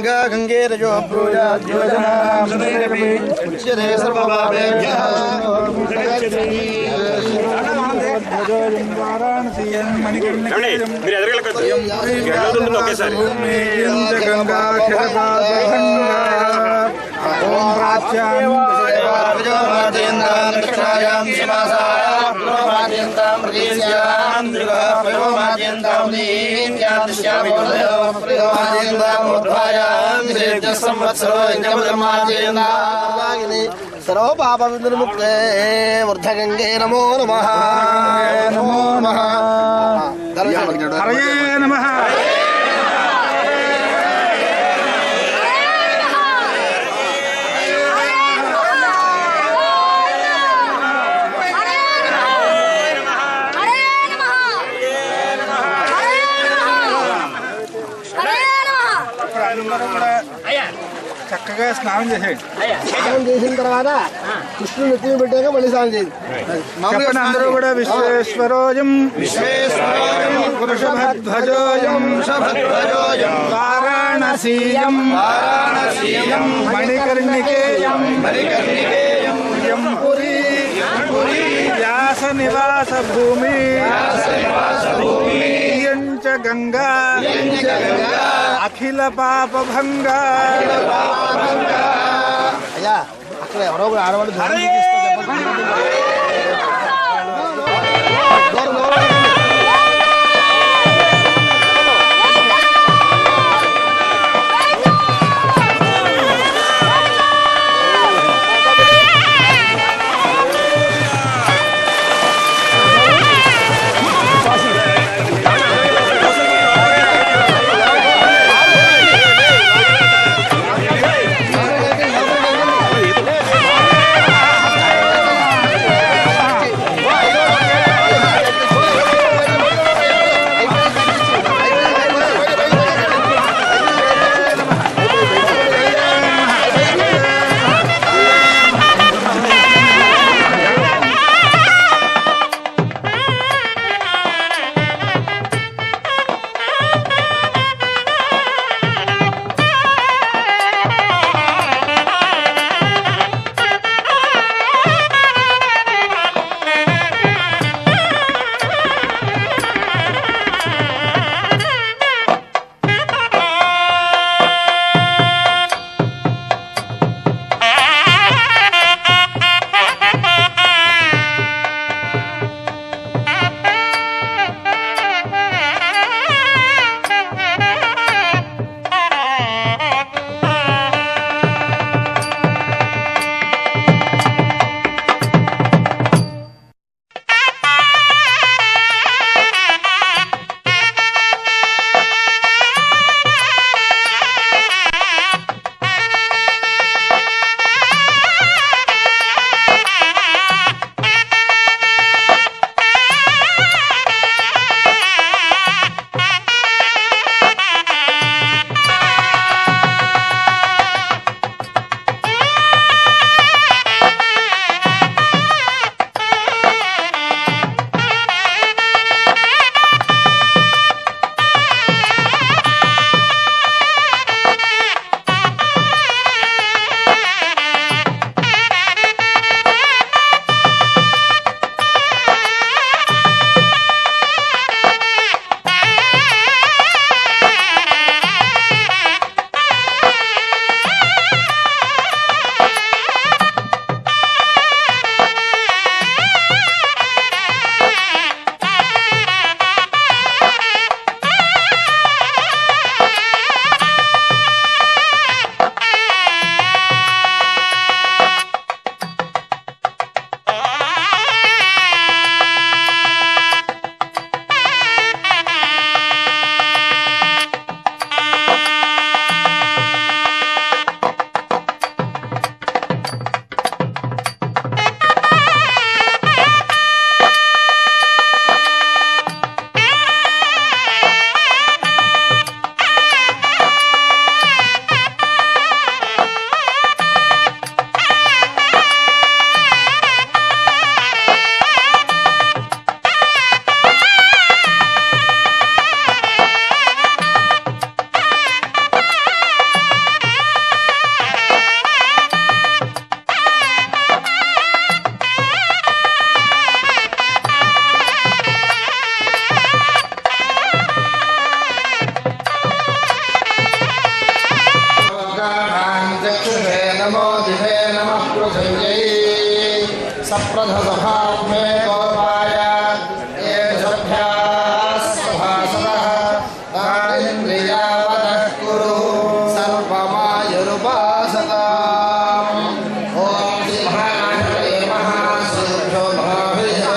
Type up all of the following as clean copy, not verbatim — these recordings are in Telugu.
गंगा गंगे रजो प्रोजा उच्यते सर्वपापेभ्यः सर्व पाप विमुक्ते वृद्धगंगे नमो नमः नमो नमः हरये नमः చక్కగా స్నానం చేసిన తర్వాత కృష్ణుడు నెత్తిని పెట్టాక మళ్ళీ స్నానం చేయండి. అందరూ కూడా విశ్వేశ్వరోయం వృషభధ్వజోయం వారాణసీయం మణికర్ణికేయం పురీ వ్యాస నివాస భూమి గంగా అఖిల పాప భంగ. అయ్యా అక్కడ ఎవరో ఆడవాళ్ళు सप्रधसभाभ्ये गोपाय ये सभ्याः सभासदः तानिन्द्रियावतः कुरु सर्वमायुरुपासताम् ॐ श्रीमहागणपतये नमः श्रीभ्यो महाभिषवान्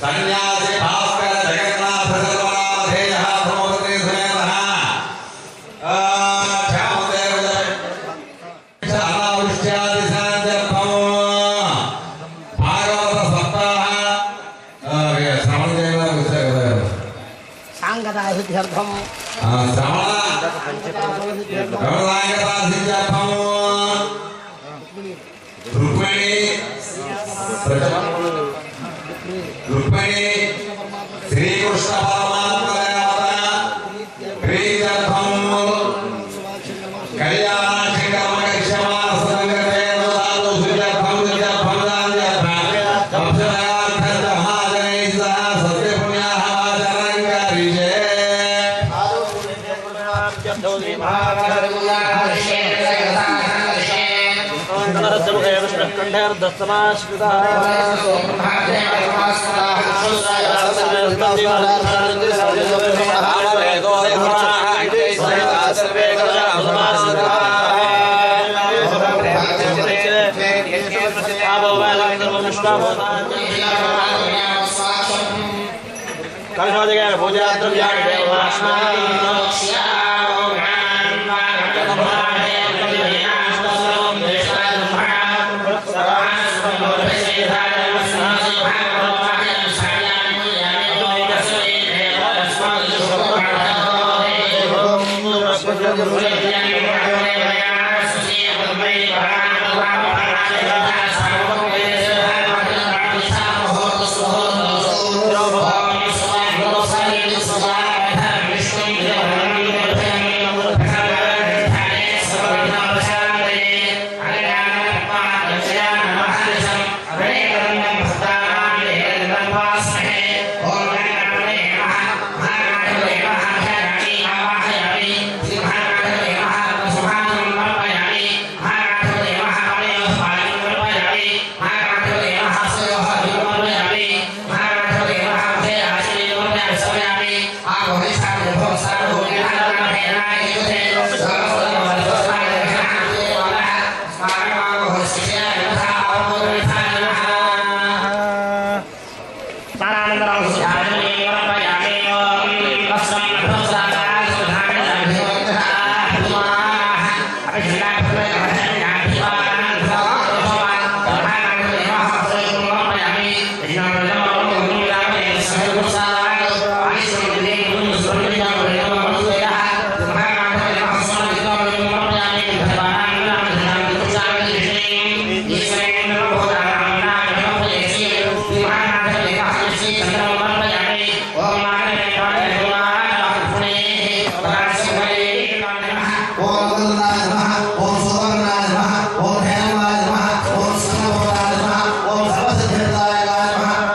సన్యాసి భాస్కర జగన్నాథ సర్వనామధేయః ప్రమోదతే సమేతః అనావృష్ట్యాది శాంత్యర్థం భాగవత సప్తాహ శ్రవణ చేయడం సాంగదాహిత్యర్థం రుక్మిణి శ్రీకృష్ణ పరమాత్మ ప్రీత్యర్థం కళ్యాణ శంకరమగరిష్యమాన సంగతే నదాలు సుజర్థం సుజర్థం దాన్యర్థం మహాజనై సహ సత్యపుణ్యాః వాచనం కరిషే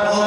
ఓం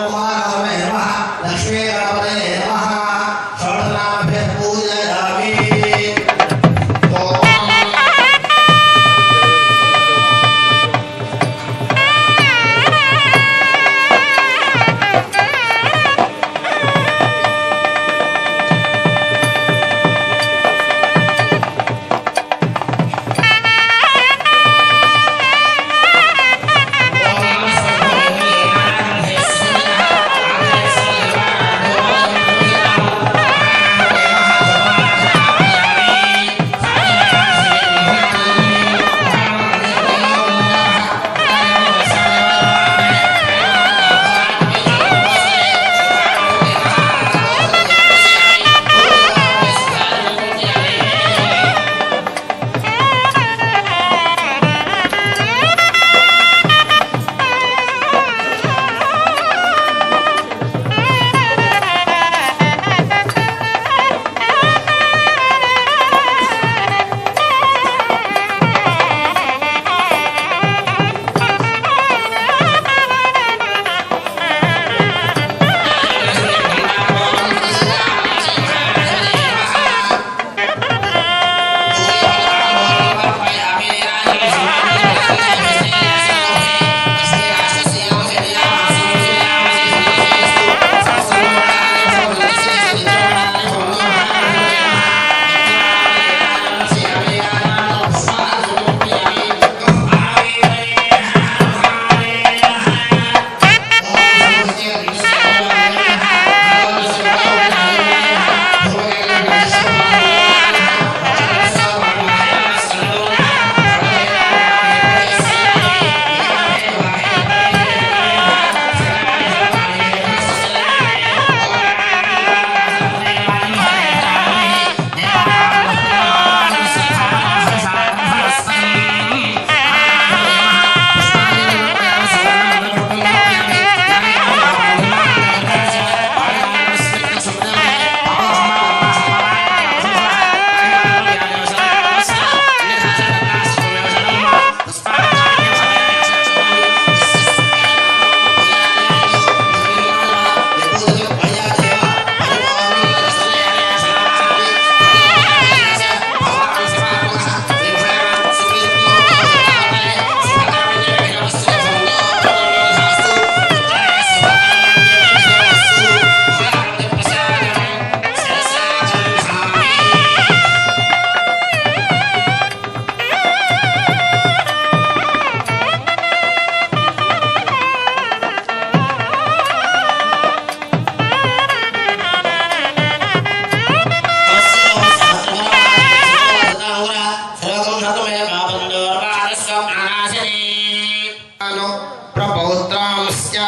तस्य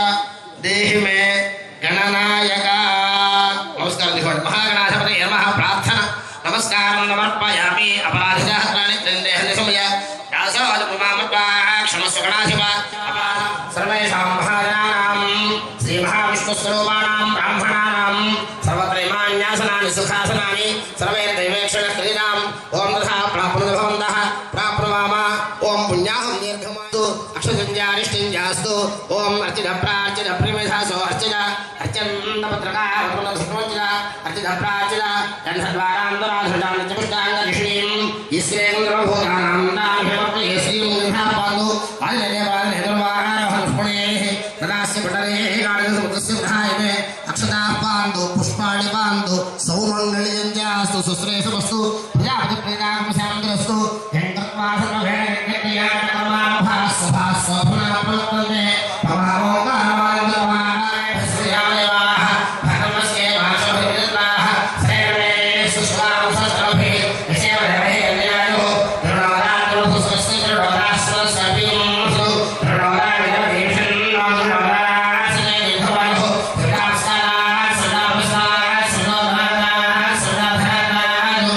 देहि मे गणनायक नमस्कार दिखोंడి महागणाधिपति नमः प्रार्थना नमस्कारं समर्पयामि अपराधितानि त्रिदेहनि समय दासवाद पुमामत्वा क्षमस्व गणाधिप सर्वेषां महाजनानां श्री महाविष्णुस्वरूपाणां ब्राह्मणानां सर्वत्रैमान्यासनानि सुखासनानि सर्वैर्दैवेक्षणक्रीडाम् ॐ तथा प्राप्नुर्भवन्तः प्राप्नुवाम ॐ पुण्याहं दीर्घमास्तु अक्षसंज्ञानिष्ठिञ्जास्तु ॐ अर्चितप्रार्चितप्रिमिधासो अर्चित अर्चन्दपत्रकार्चित अर्चितप्रार्चित गन्धद्वारान्तराधृतानित्यपुष्टाङ्गरिष्णीं ईश्वरेन्द्रभूतानां दानभिमप्रिये श्रीमुनिधापादु आदिदेवादिनेतुर्वाहारहनुष्पुणेः तदास्य पटलेः गाढसमुद्रस्य विधायिने अक्षताः पान्तु पुष्पाणि पान्तु सौमङ्गल्यञ्चास्तु सुश्रेषमस्तु प्रजापतिप्रीताकंशान्तरस्तु यन्त्रत्वा सर्वभेदकर्माभास्वभास्वभुनापलप्तन्ते पवामोकारवादितवाहाय श्रीयामेवाः भगवस्य भाषभिर्विदताः श्रेणे सुष्वांसस्त्रभिः यशेवदेवहे अन्यायो दृढोदात्रुभुस्वस्य दृढोदाश्वस्यभिंसु दृढोदाविदवीषन्नो दृढोदासने निधवायो दृढाप्साः सदाभसाः सदोधाताः सदाधाताः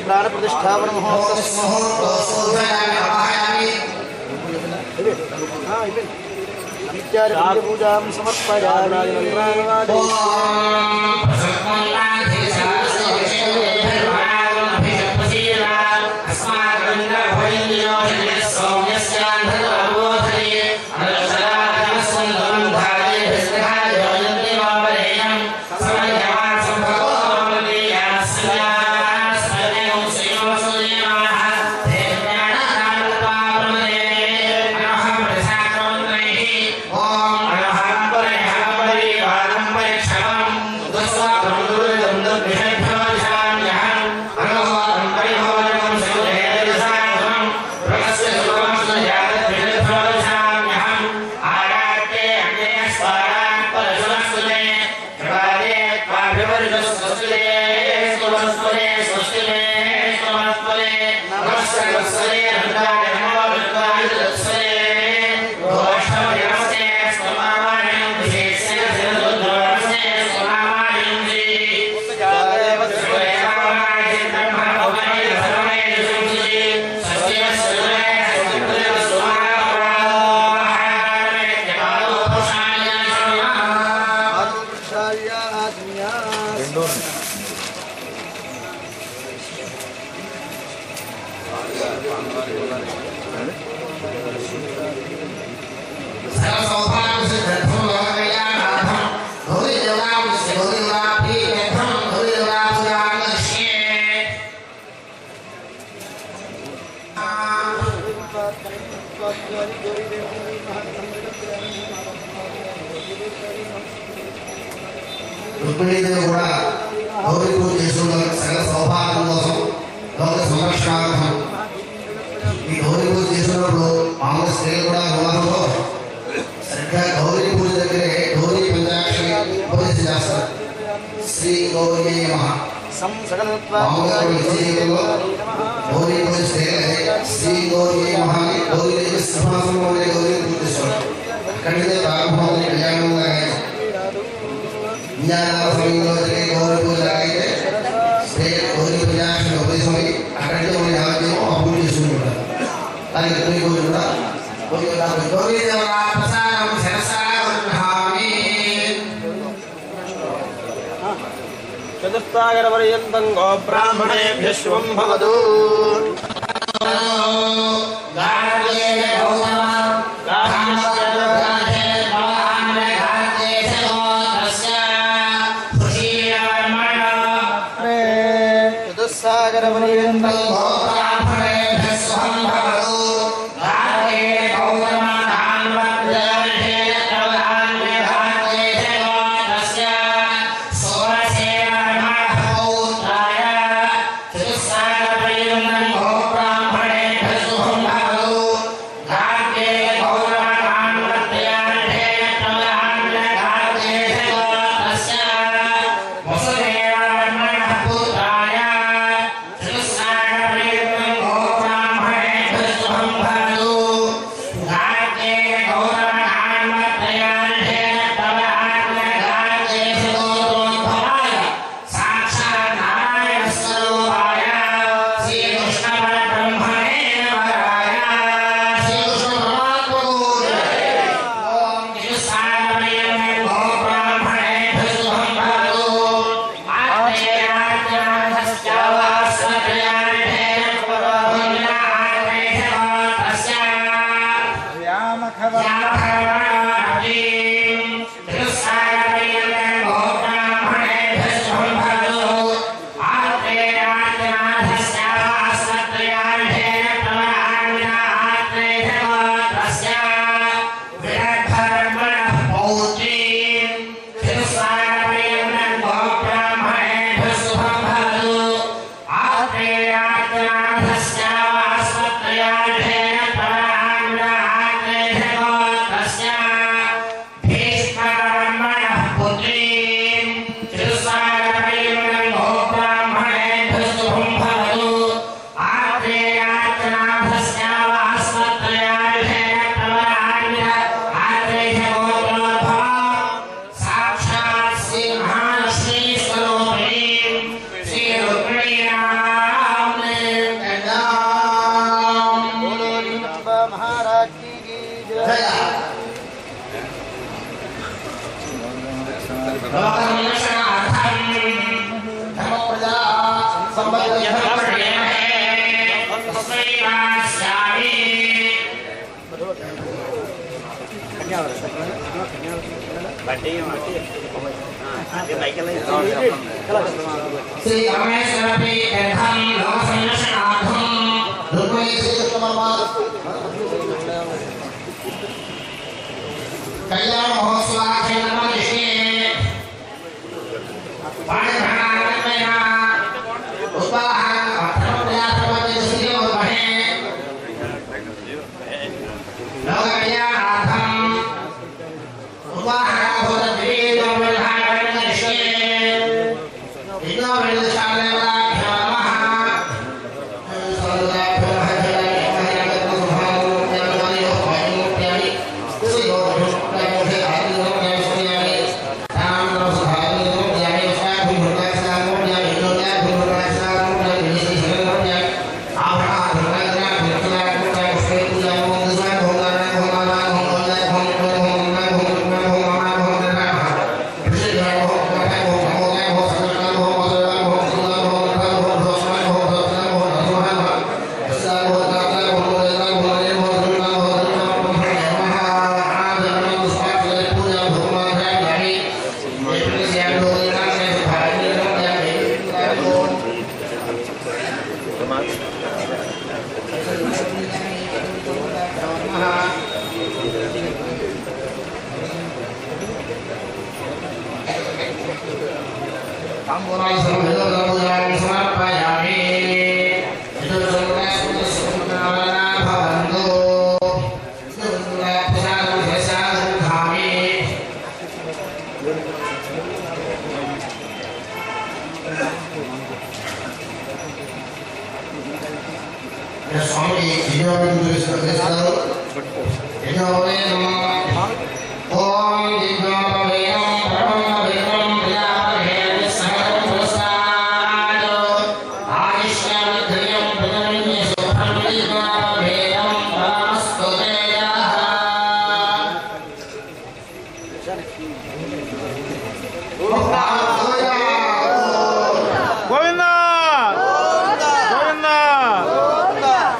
प्राण प्रतिष्ठापन पूजा రుక్మిణీదేవి కూడా గౌరీ పూజ చేస్తున్న సకల సౌభాగ్యం కోసం లోక సంరక్షణార్థం ఈ గౌరీ పూజ చేస్తున్నప్పుడు మామూలు స్త్రీలు కూడా వివాహంలో సరిగ్గా గౌరీ పూజ దగ్గరే గౌరీ పంచాక్షరి ఉపదేశం చేస్తారు. శ్రీ గౌరీ మహా మామూలుగా జీవితంలో గౌరీ పూజ స్త్రీలే శ్రీ గౌరీ మహా గౌరీదేవి సింహాసనంలో ఉండే గౌరీ పూజ చేస్తారు. అక్కడికే ప్రారంభమవుతుంది కళ్యాణం సమయంలో జరిగే గౌరీ పూజ అయితే గౌరీ పూజాక్షరి ఉపదేశమై అక్కడికి మన యావత్యం అప్పుడు చేసుకుంటారు. దానికి గౌరీ పూజ కూడా గౌరీ చతుర్థాగర పర్యంతం గో బ్రాహ్మణేభ్యః శుభం భవతు. చతుస్సాగర పర్యంతం గో బ్రాహ్మణేభ్యః శుభం భవతు. Vasudevanmana శ్రీ రమేశ్వరపి కథం లోక సంరక్షణార్థం రుక్మిణీ కళ్యాణ మహోత్సవాఖ్యే పాణిగ్రహణానందమయ ఉత్పాహన అర్థప్రయాసవతి శ్రీయోర్మహే లోక కళ్యాణార్థం ఉత్పాహన భూత దివ్యేదో విధానకరిష్యే ఇదో విదశాలేవలాభ్యో నమః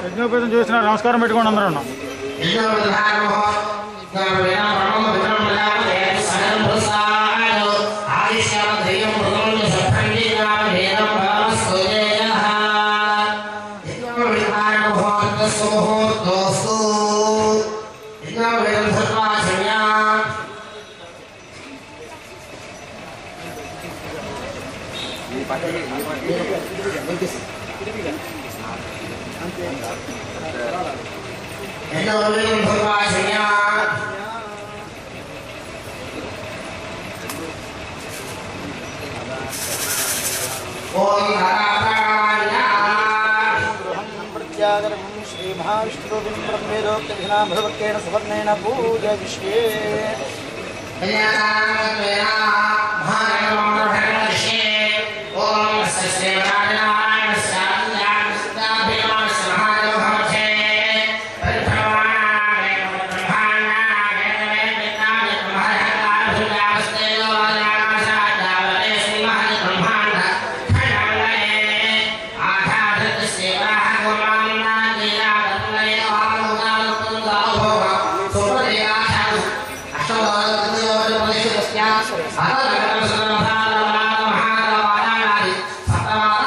యజ్ఞోపేతం చేసిన నమస్కారం పెట్టుకోండి అందరూ श्री महाविष्णुरूपिं ब्रह्मेदोक्तभिनाभवक्तेन सुवर्णेन पूजयिष्ये Hasta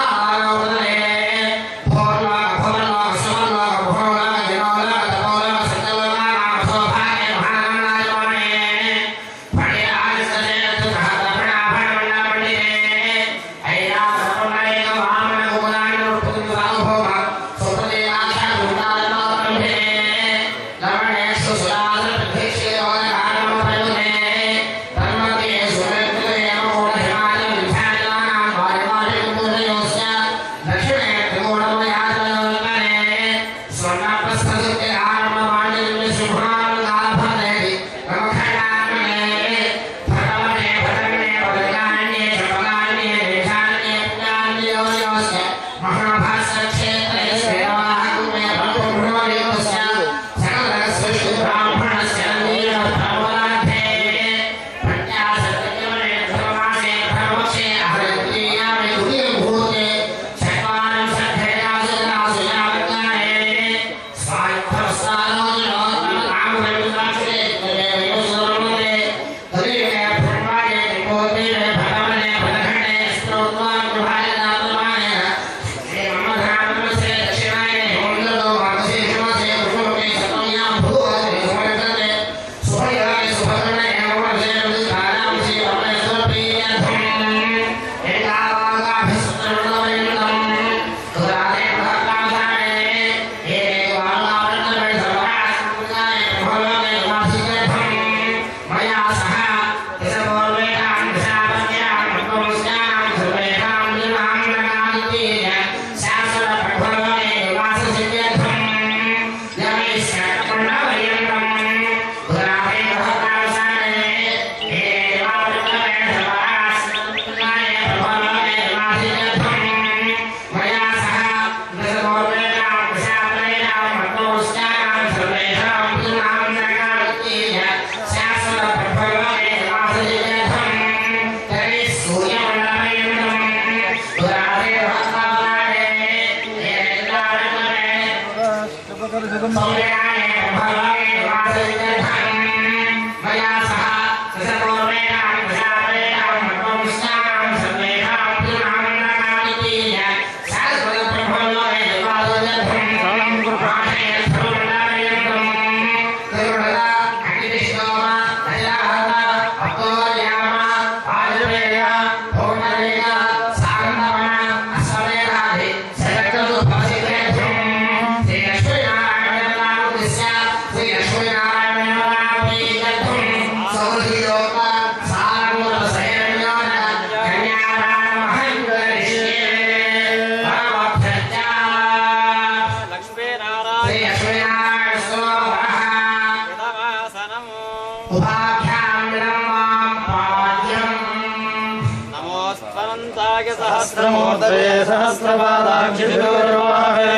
सहस्रमूर्तये सहस्रपादाक्षितोर्वाहे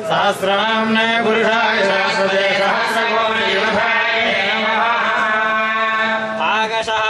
सहस्रनाम्ने पुरुषाय शाश्वते सहस्रकोटियुधाय नमः। आगशः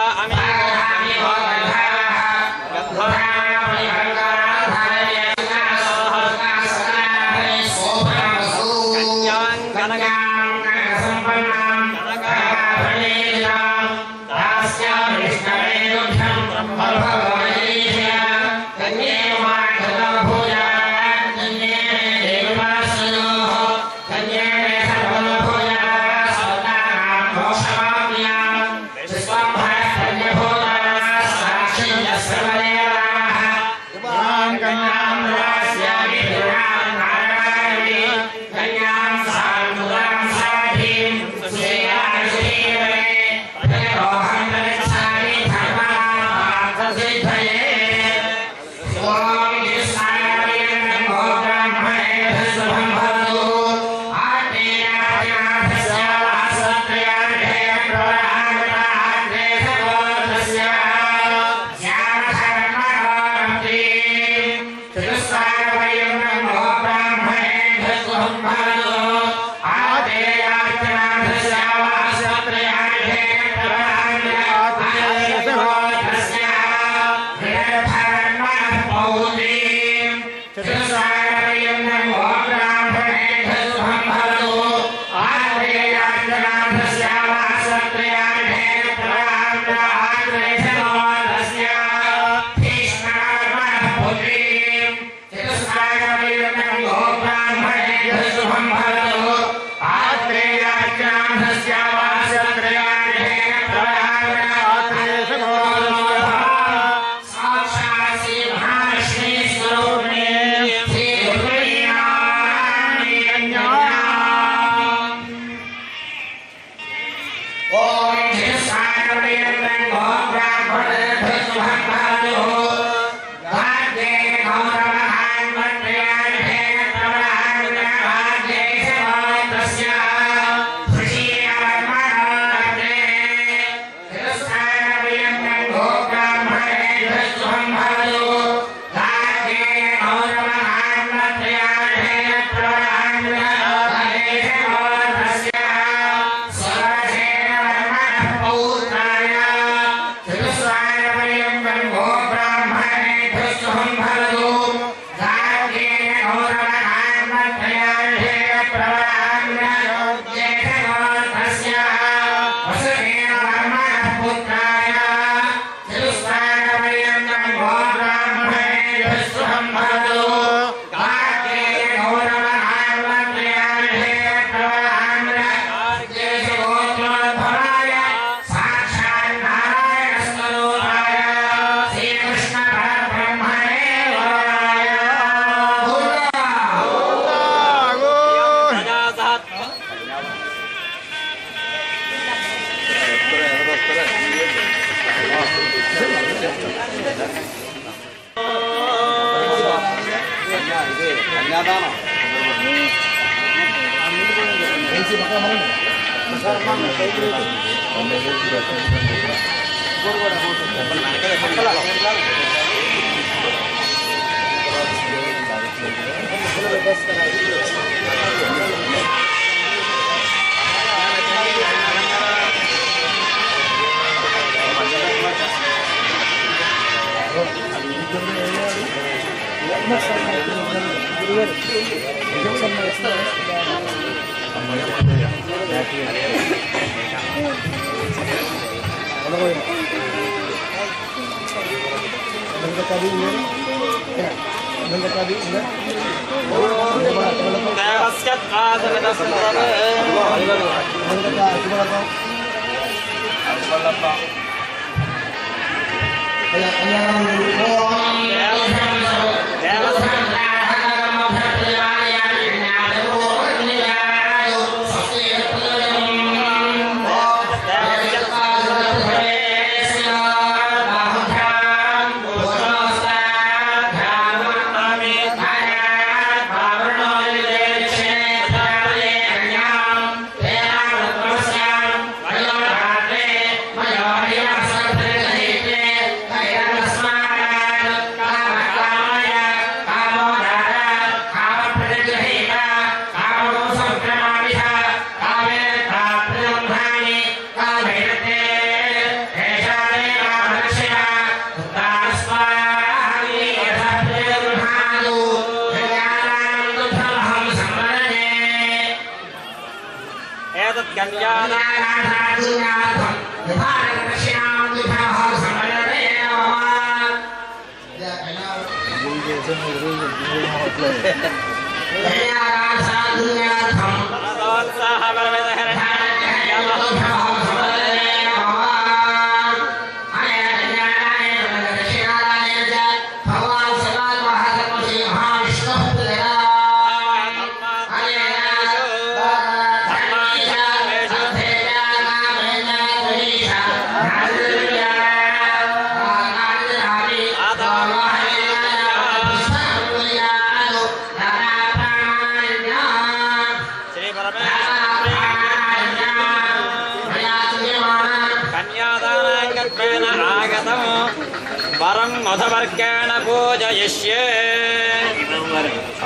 మధవర్గేణ పూజయిష్యే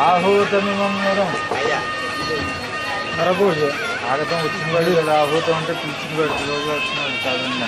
ఆహూతమిమం వరం నరపూజ ఆగతం వచ్చిన వాడు ఇలా ఆహూతం అంటే పిలిచిన వాడు రోజు వచ్చినాడు కాదండి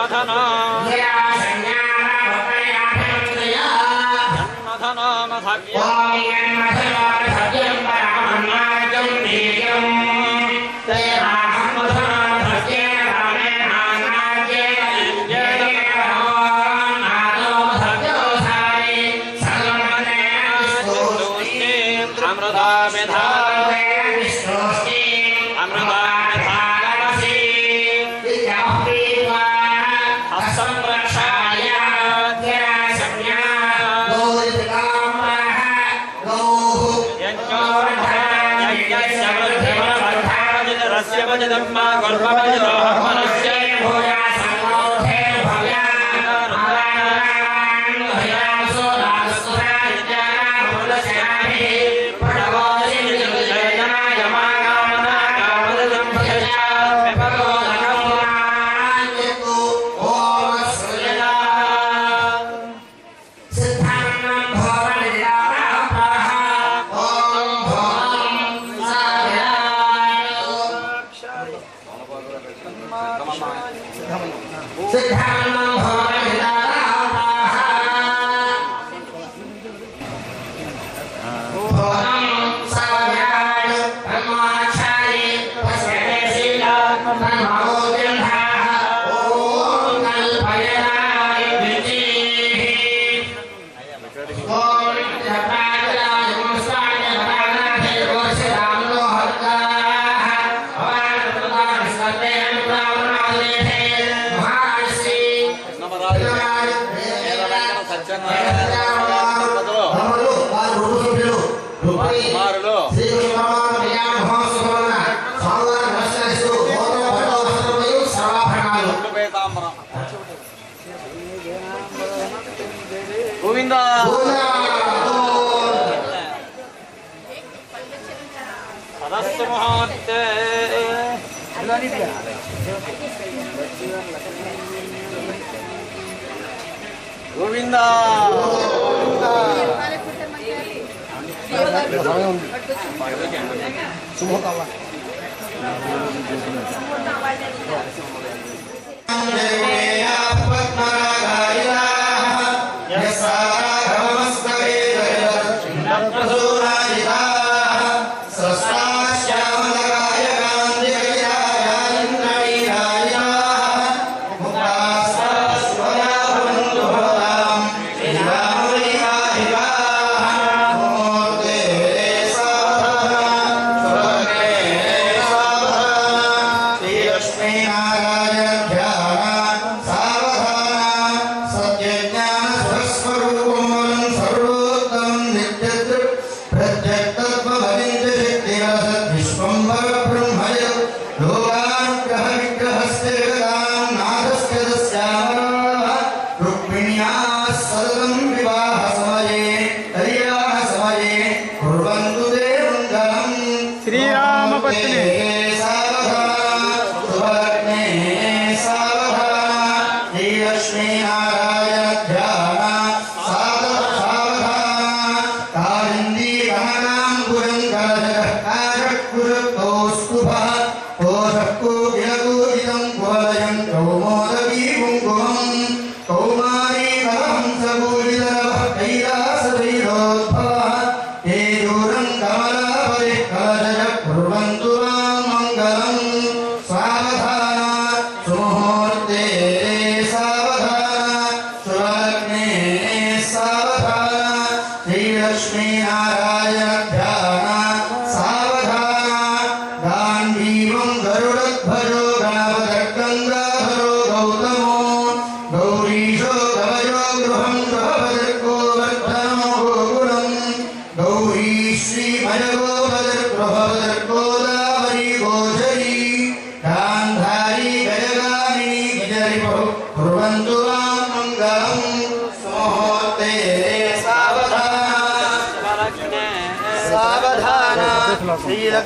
Salam గోవిందా సదస్సు మహాత్తే గోవిందా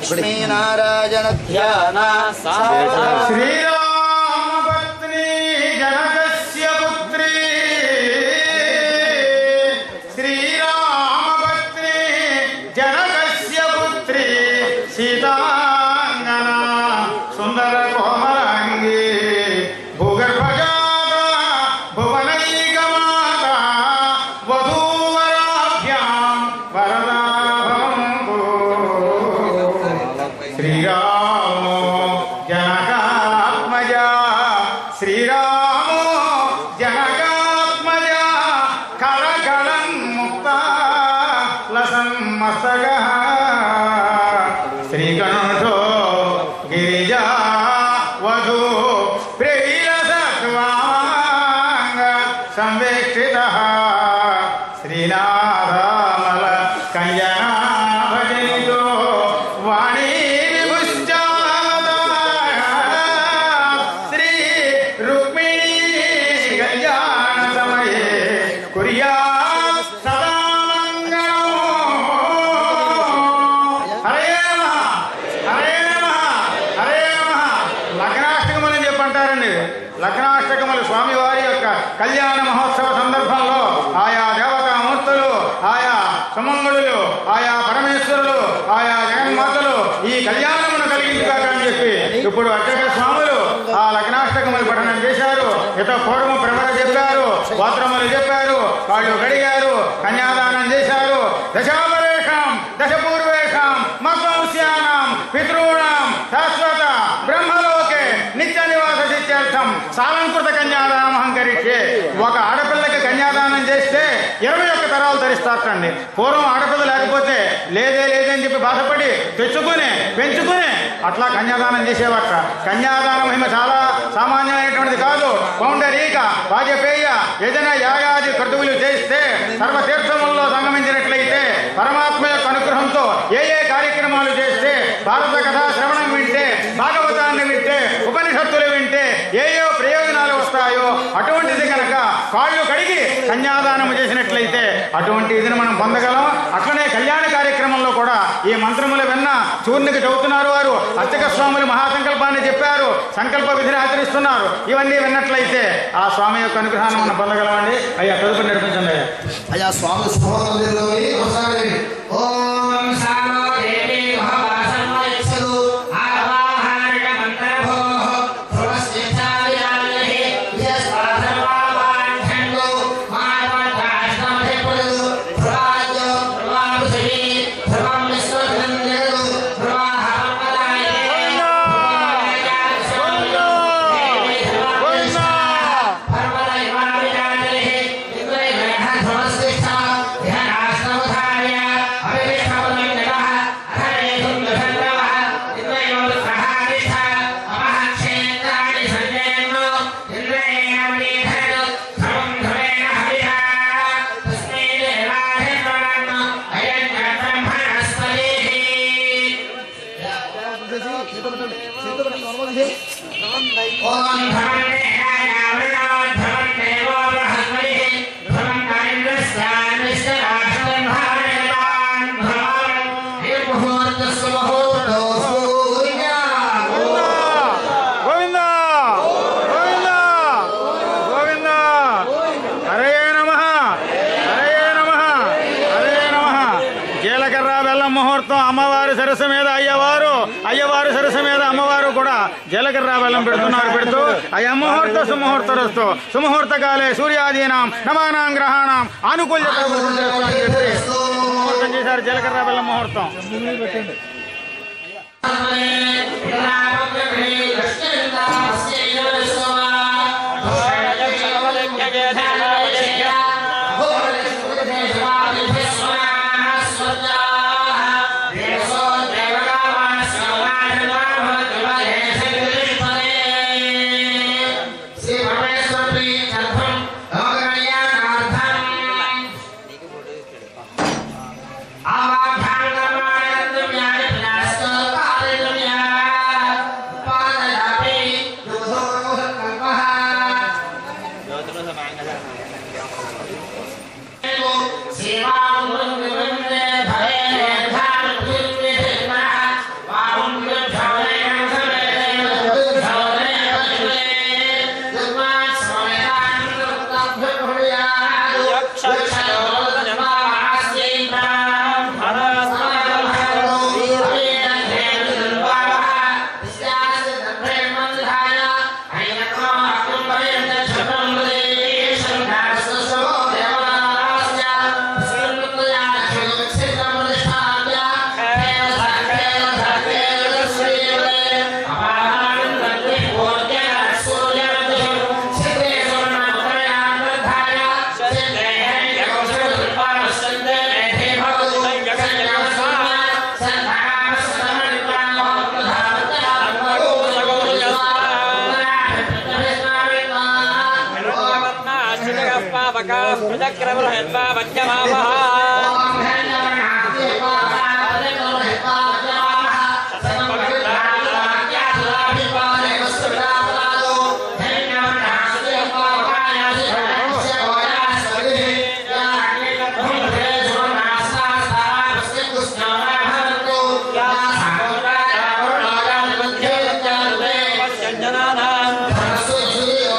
श्री नारायण ध्यान श्रीराम पत्नी जनकस्य पुत्री श्रीराम पत्नी जनकस्य पुत्री सीतांगना सुंदर कोमलांगी भूगर्भजाता भुवनैकमाता वधूवराभ्यां वरदा श्रीरामो जनकात्मजा श्रीरामो जनकात्मजा करकलं मुक्ता लसन्मस्तकः श्रीकण्ठो गिरिजा वधू प्रेयसत्वांग संवेक्षितः श्रीनाथमल कंजना भजनितो वाणी లగ్నాష్టకములు స్వామివారి యొక్క కళ్యాణ మహోత్సవ సందర్భంలో ఆయా దేవతామూర్తులు, ఆయా సుమంగళులు, ఆయా పరమేశ్వరులు, ఆయా జగన్మాతలు ఈ కళ్యాణమును కలిగించుగాక అని చెప్పి ఇప్పుడు అర్చక స్వాములు ఆ లగ్నాష్టకములు పఠనం చేశారు. ఇత పూర్వము ప్రవర చెప్పారు, గోత్రములు చెప్పారు, వాళ్ళు గడిగారు, కన్యాదానం చేశారు. దశాపరేషాం దశపూర్వేషాం మద్వంశ్యానాం పితॄణాం శాశ్వత బ్రహ్మలోకే నిత్య నివాస సిద్ధ్యర్థం సాలంకృత కన్యాదానం అహంకరిస్తే ఒక ఆడపిల్లకి కన్యాదానం చేస్తే 21 తరాలు ధరిస్తారటండి. పూర్వం ఆడపిల్ల లేకపోతే లేదే లేదని చెప్పి బాధపడి తెచ్చుకుని పెంచుకుని అట్లా కన్యాదానం చేసేవాట. కన్యాదానం మహిమ చాలా సామాన్యమైనటువంటిది కాదు. పౌండరీక వాజపేయ ఏదైనా యాగాది క్రతువులు చేస్తే సర్వతీర్థముల్లో సంగమించినట్లయితే పరమాత్మ యొక్క అనుగ్రహంతో ఏ ఏ కార్యక్రమాలు చేస్తే భారత కథా శ్రవణం వింటే, భాగవతాన్ని వింటే, ఉపనిషత్తులు వింటే ఏ ఏ ప్రయోజనాలు వస్తాయో అటువంటిది కనుక కాళ్ళు కడిగి కన్యాదానం చేసినట్లయితే అటువంటి ఇదిని మనం పొందగలం. అట్లనే కళ్యాణ కార్యక్రమంలో కూడా ఈ మంత్రములు విన్న చూర్ణికి చదువుతున్నారు వారు. అర్చక స్వాములు మహాసంకల్పాన్ని చెప్పారు, సంకల్ప విధిని ఆచరిస్తున్నారు. ఇవన్నీ విన్నట్లయితే ఆ స్వామి యొక్క అనుగ్రహాన్ని మనం పొందగలమండి. అయ్యా తదుపరి నడిపించండి. అయ్యా స్వామి శుభమందిరంలోని కొనసాగండి. ఓం సామో దేవి మహావాసమయస్సు ఆవాహనక మంత్రభో ప్రవస్థితాయాలహి యస్వాసమావాంఛందో మానవతాష్టమధిపుడు ప్రవాజో ప్రవాభుషి ప్రవం విశ్వనందరు ప్రవాహమదాయ అమ్మవారి సరస్సు మీద అయ్యవారు, అయ్యవారు సరస్సు మీద అమ్మవారు కూడా జీలకర్ర బెల్లం పెడుతూ అయ్య ముహూర్త సుముహూర్త రస్తు సుముహూర్త కాలే సూర్యాదీనాం నవానాం గ్రహాణం ఆనుకూల్యత ముహూర్తం చేశారు. జీలకర్ర బెల్లం ముహూర్తం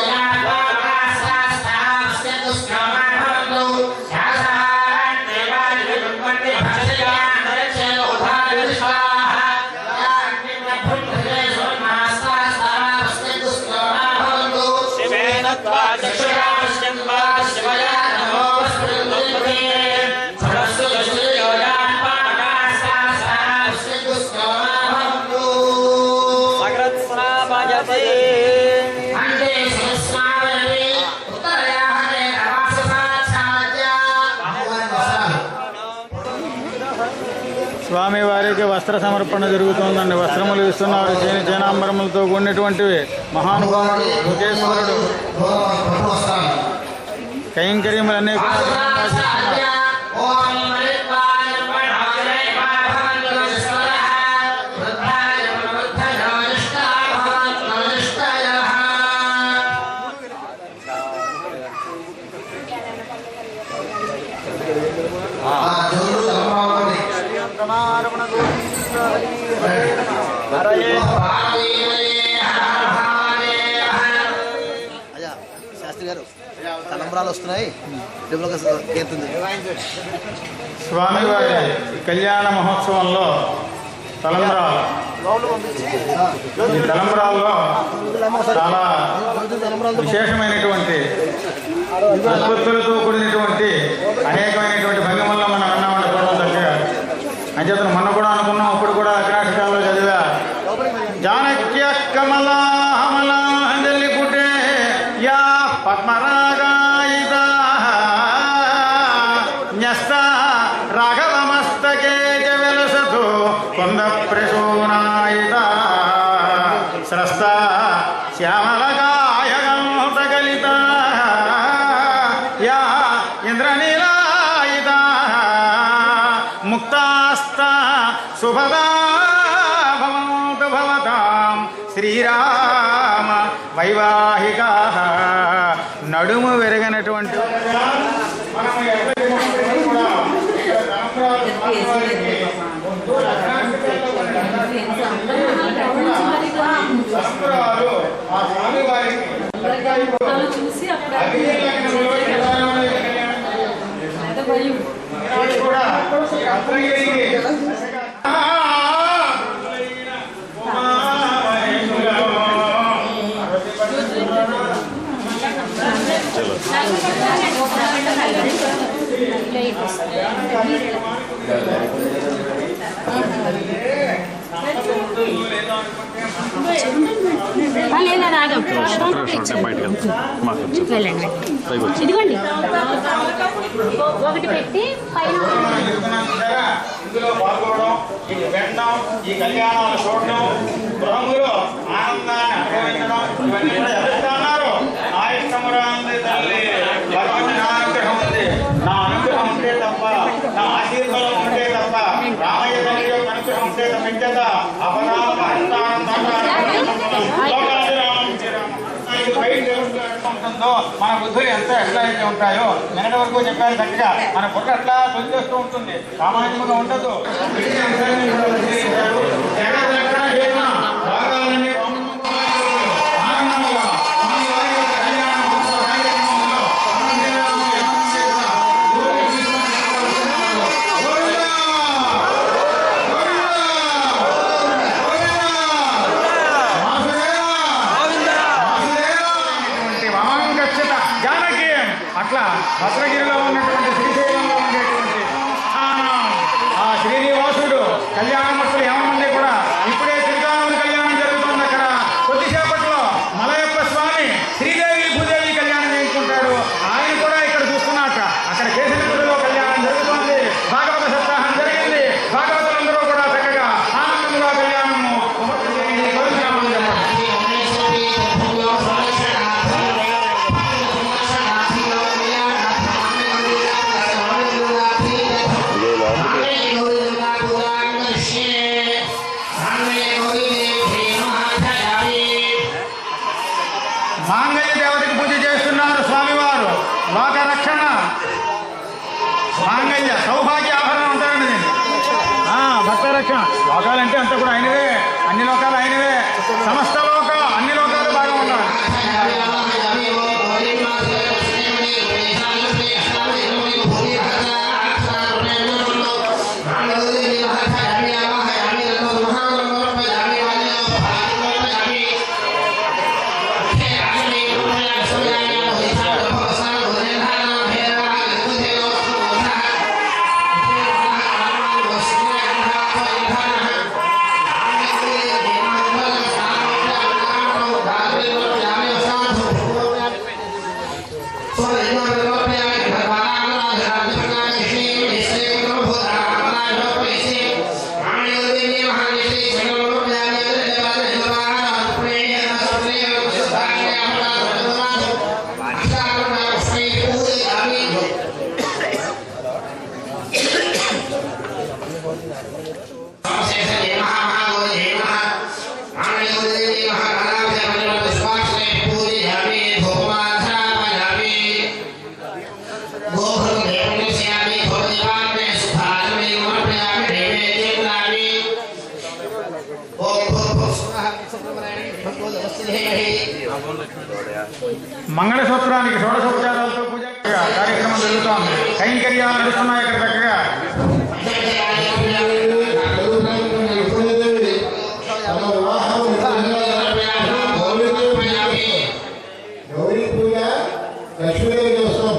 Yeah. స్వామివారికి వస్త్ర సమర్పణ జరుగుతోందండి. వస్త్రములు ఇస్తున్నారు. జైనాంబరములతో కూడినటువంటివి. మహానుభావుడు యోగేశ్వరుడు కైంకర్యములన్నీ శాస్త్రి గారు తలంబ్రాలు వస్తున్నాయి. స్వామివారి కళ్యాణ మహోత్సవంలో తలంబ్రాలు ఈ తలంబ్రాల్లో చాలా విశేషమైనటువంటి అద్భుతులతో కూడినటువంటి అనేకమైనటువంటి భంగిమల్లో మనం అన్నామనుకోవడం చక్కగా అంచేతను మొన్న కూడా అనుకున్నాం. ఇప్పుడు కూడా అగ్రాక్షకాల్లో చదివా జానక్య కమలాహమలాంజలి పుటే యా పద్మరాగాయిత న్యస్త రాఘవమస్తకే చ వెలసతు కొంద ప్రసూనాయిత స్రస్త శ్యామలకాయగలిత యా ఇంద్రనీలాయిత ముక్తాస్త శుభదా భవంతు భవతాం శ్రీరామ వైవాహిక నడుము వెరగనటువంటి చూసి లేదా రాగం వెళ్ళండి. ఇదిగోండి ఒకటి పెట్టి పైన ఇందులో పాల్గొనడం, ఇది వినడం, ఈ కళ్యాణాలు చూడడం, గృహములో ఆనందాన్ని అనుభవించడం ఇవన్నీ కూడా ఎవరైతే అన్నారు నా ఇష్టమురా ఉంది తల్లి, భగవంతుని నా అనుగ్రహం ఉంది, నా అనుగ్రహం ఉంటే తప్ప, నా ఆశీర్వాదం ఉంటే తప్ప, రామయ్య తల్లి యొక్క అనుగ్రహం ఉంటే తప్పించేత మన బుద్ధులు ఎంత ఎట్లా అయితే ఉంటాయో నిన్నటి వరకు చెప్పారు చక్కగా. మన బుట్ట అట్లా తొలిచేస్తూ ఉంటుంది, సామాన్యంగా ఉండదు. అట్లా భద్రగిరిలో ఉన్నటువంటి శ్రీశైలంలో ఉండేటువంటి ఆ శ్రీనివాసుడు కళ్యాణమూర్తులు ఏమన్నా కూడా ఇప్పుడే శ్రీకాకుళం కళ్యాణం జరుగుతుంది. అక్కడ కొద్దిసేపట్లో మలయప్ప స్వామి శ్రీదేవి భూదేవి కళ్యాణం చేయించుకుంటాడు. ఆయన కూడా ఇక్కడ చూస్తున్నట్ట. అక్కడ కేశవపురిలో కళ్యాణం జరుగుతుంది. భాగవత సప్తాహం జరిగింది. భాగవతులందరూ కూడా చక్కగా ఆనందంగా కళ్యాణము మాంగళ్య దేవతకి పూజ చేస్తున్నారు స్వామివారు. లోక రక్షణ మాంగళ్య సౌభాగ్య ఆభరణం ఉంటాయండి దీన్ని. భక్త రక్షణ లోకాలంటే అంతా కూడా ఆయనవే, అన్ని లోకాలు ఆయనవే. సమస్త లోక అన్ని లోకాలు బాగా ఉండాలి. మంగళసూత్రానికి షోడశోపచారాలతో పూజ కార్యక్రమం జరుగుతోంది. కైంకర్యాలు నడుస్తున్నాయి ఇక్కడ చక్కగా. గౌరీ పూజ లక్ష్మీదేవి కోసం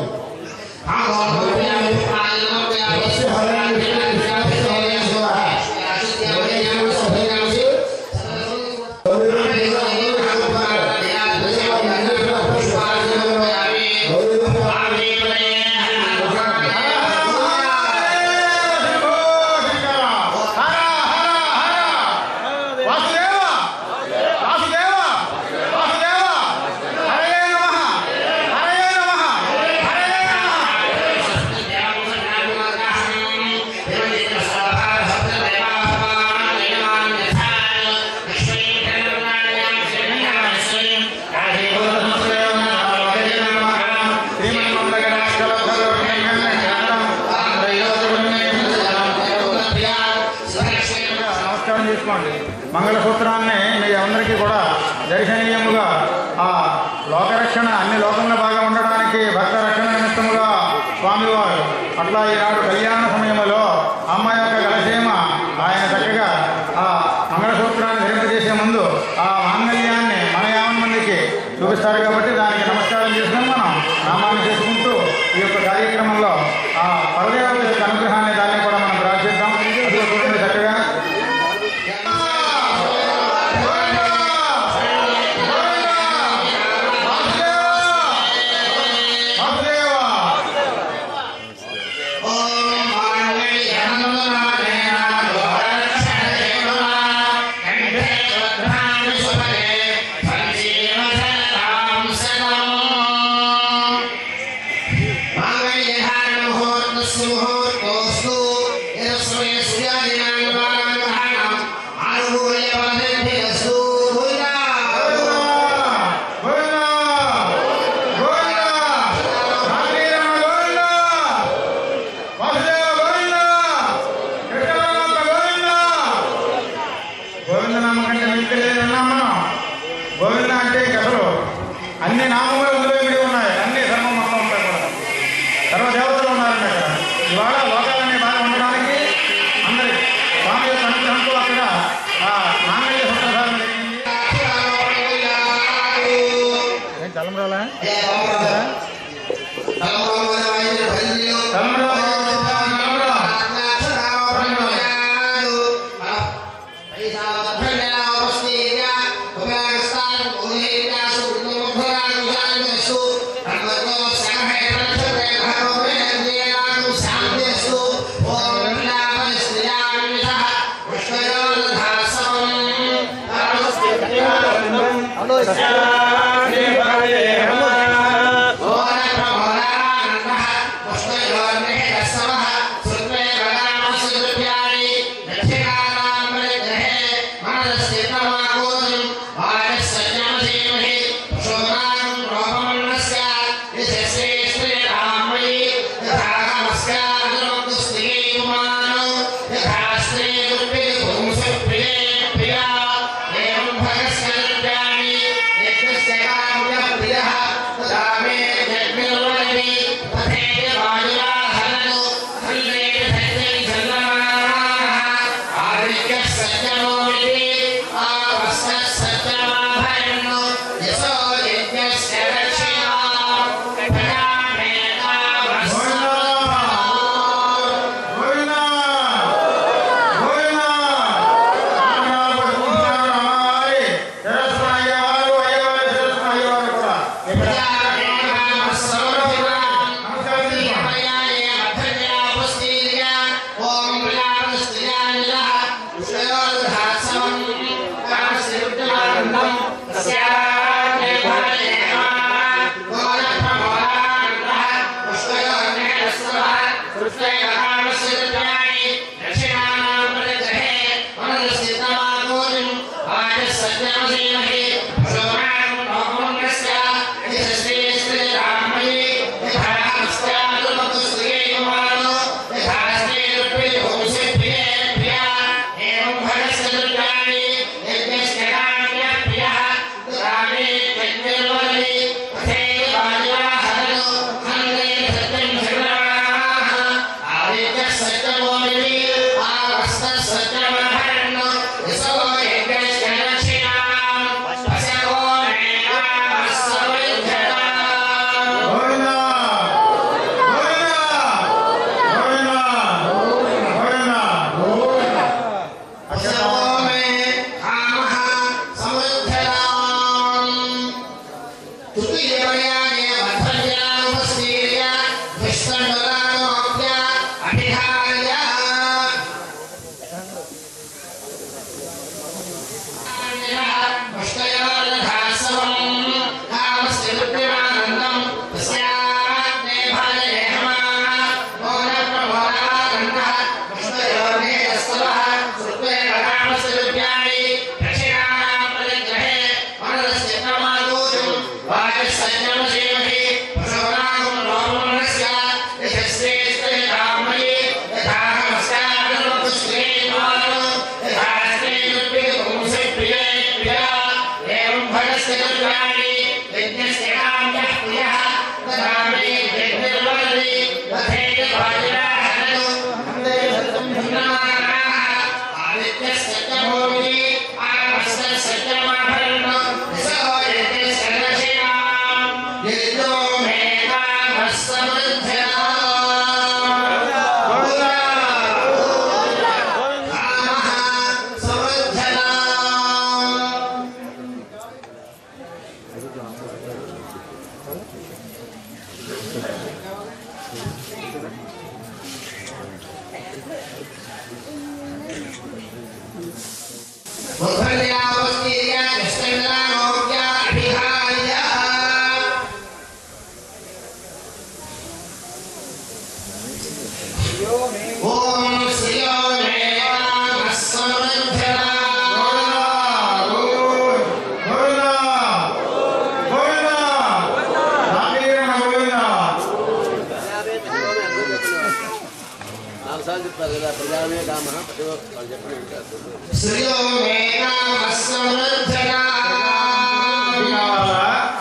మంగళసూత్రాన్ని మీ అందరికీ కూడా దర్శనీయముగా ఆ లోకరక్షణ అన్ని లోకంలో బాగా ఉండడానికి భక్త రక్షణ నిమిత్తముగా స్వామివారు అట్లా ఈనాడు కళ్యాణ సమయంలో అమ్మ యొక్క గలసీమ ఆయన చక్కగా ఆ మంగళసూత్రాన్ని ధరింపజేసే ముందు ఆ మాంగళ్యాన్ని మన 50 మందికి చూపిస్తారు కాబట్టి దానికి నమస్కారం చేసుకుని మనం నామాన్ని చేసుకుంటూ ఈ యొక్క కార్యక్రమంలో ఆ పరదేవత యొక్క అనుగ్రహాన్ని దాన్ని కూడా మనం ప్రార్థిద్దాం. అదిగో చూడండి చక్కగా గోవింద అంటే అసలు అన్ని నామములు అందులో విడి ఉన్నాయి. అన్ని ధర్మం మొత్తం ఉంటాయి కూడా. సర్వదేవతలు ఉన్నారండి అక్కడ. ఇవాళ లోకాలన్నీ బాగా ఉండడానికి అందరి స్వామి యొక్క అనుగ్రహంతో అక్కడ ఆ మాంగళ్య సూత్రధారణ జరిగింది. తలంబ్రాలా Yeah.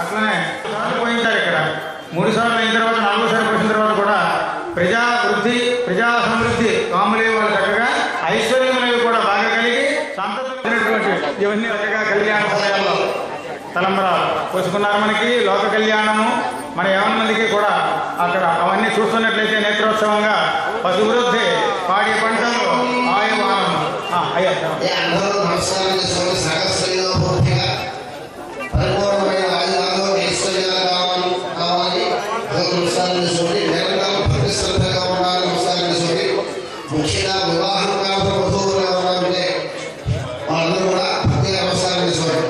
అట్లనే పోయింటారు ఇక్కడ 3 సార్లు అయిన తర్వాత 4వ సారి పోసిన తర్వాత కూడా ప్రజా వృద్ధి ప్రజా సమృద్ధి కాములే వాళ్ళు చక్కగా ఐశ్వర్యం అనేవి కూడా బాగా కలిగి సంతతినటువంటి ఇవన్నీ చక్కగా కళ్యాణ సమయాల్లో తలంబరాలు పోసుకున్నారు. మనకి లోక కళ్యాణము మన యావన్ మందికి కూడా అక్కడ అవన్నీ చూస్తున్నట్లయితే నేత్రోత్సవంగా పశువృద్ధి పాడి పంటలు ఆయువానం అయ్యా నమస్కారం చేసుకోండి. సహస్రంలో పూర్తిగా పరిపూర్ణమైన ఆయుధాలు ఐశ్వర్యాలు కావాలి. నమస్కారం చేసుకోండి. నిరంతరం భక్తి శ్రద్ధగా ఉండాలి. నమస్కారం చేసుకోండి. ముఖ్యంగా వివాహం కాకుండా వధువులు ఎవరంటే వాళ్ళందరూ కూడా భక్తిగా నమస్కారం చేసుకోండి.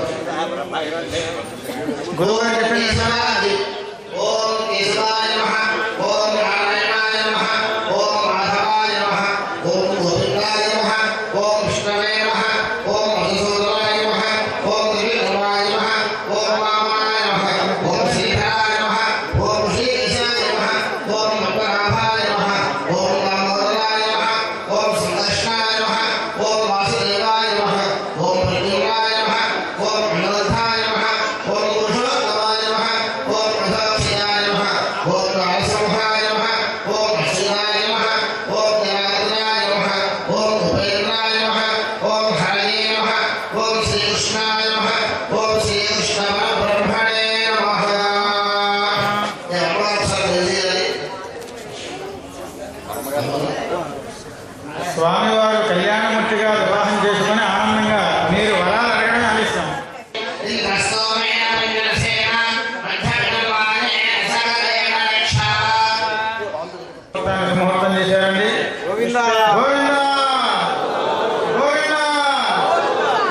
గురువు గారు చెప్పండి. ఓం కేశవాయ నమః, ఓం నారాయణాయ నమః, ఓం మాధవాయ నమః, ఓం గోవిందాయ నమః, ఓం విష్ణవే నమః, ఓం మధుసూదనాయ నమః, ఓం త్రివిక్రమాయ నమః, ఓం వామనాయ నమః, ఓం శ్రీధరాయ నమః, ఓం శ్రీకేశాయ నమః, ఓం పద్మనాభాయ నమః, ఓం దామోదరాయ నమః, ఓం శ్రీకృష్ణాయ నమః, ఓం వాసుదేవాయ నమః, ఓం ప్రద్యుమ్నాయ నమః, ఓం అనిరుద్ధాయ నమః, ఓం పురుషోత్తమాయ నమః, ఓం ప్రథోక్షయాయ నమః, ఓం నరసింహాయ నమః, ఓం అశ్వినాయ నమః, ఓం జనార్దనాయ నమః, ఓం ఉపేంద్రాయ నమః, ఓం హరయే నమః, ఓం శ్రీకృష్ణాయ నమః, ఓం శ్రీకృష్ణ పరబ్రహ్మణే నమః. స్వామివారు కళ్యాణమూర్తిగా వివాహం చేసుకుని ఆనందంగా మీరు వరాలు అడగడం ఆలస్యం. ముహూర్తం చేశారండి. గోవిందా గోవిందా గోవిందా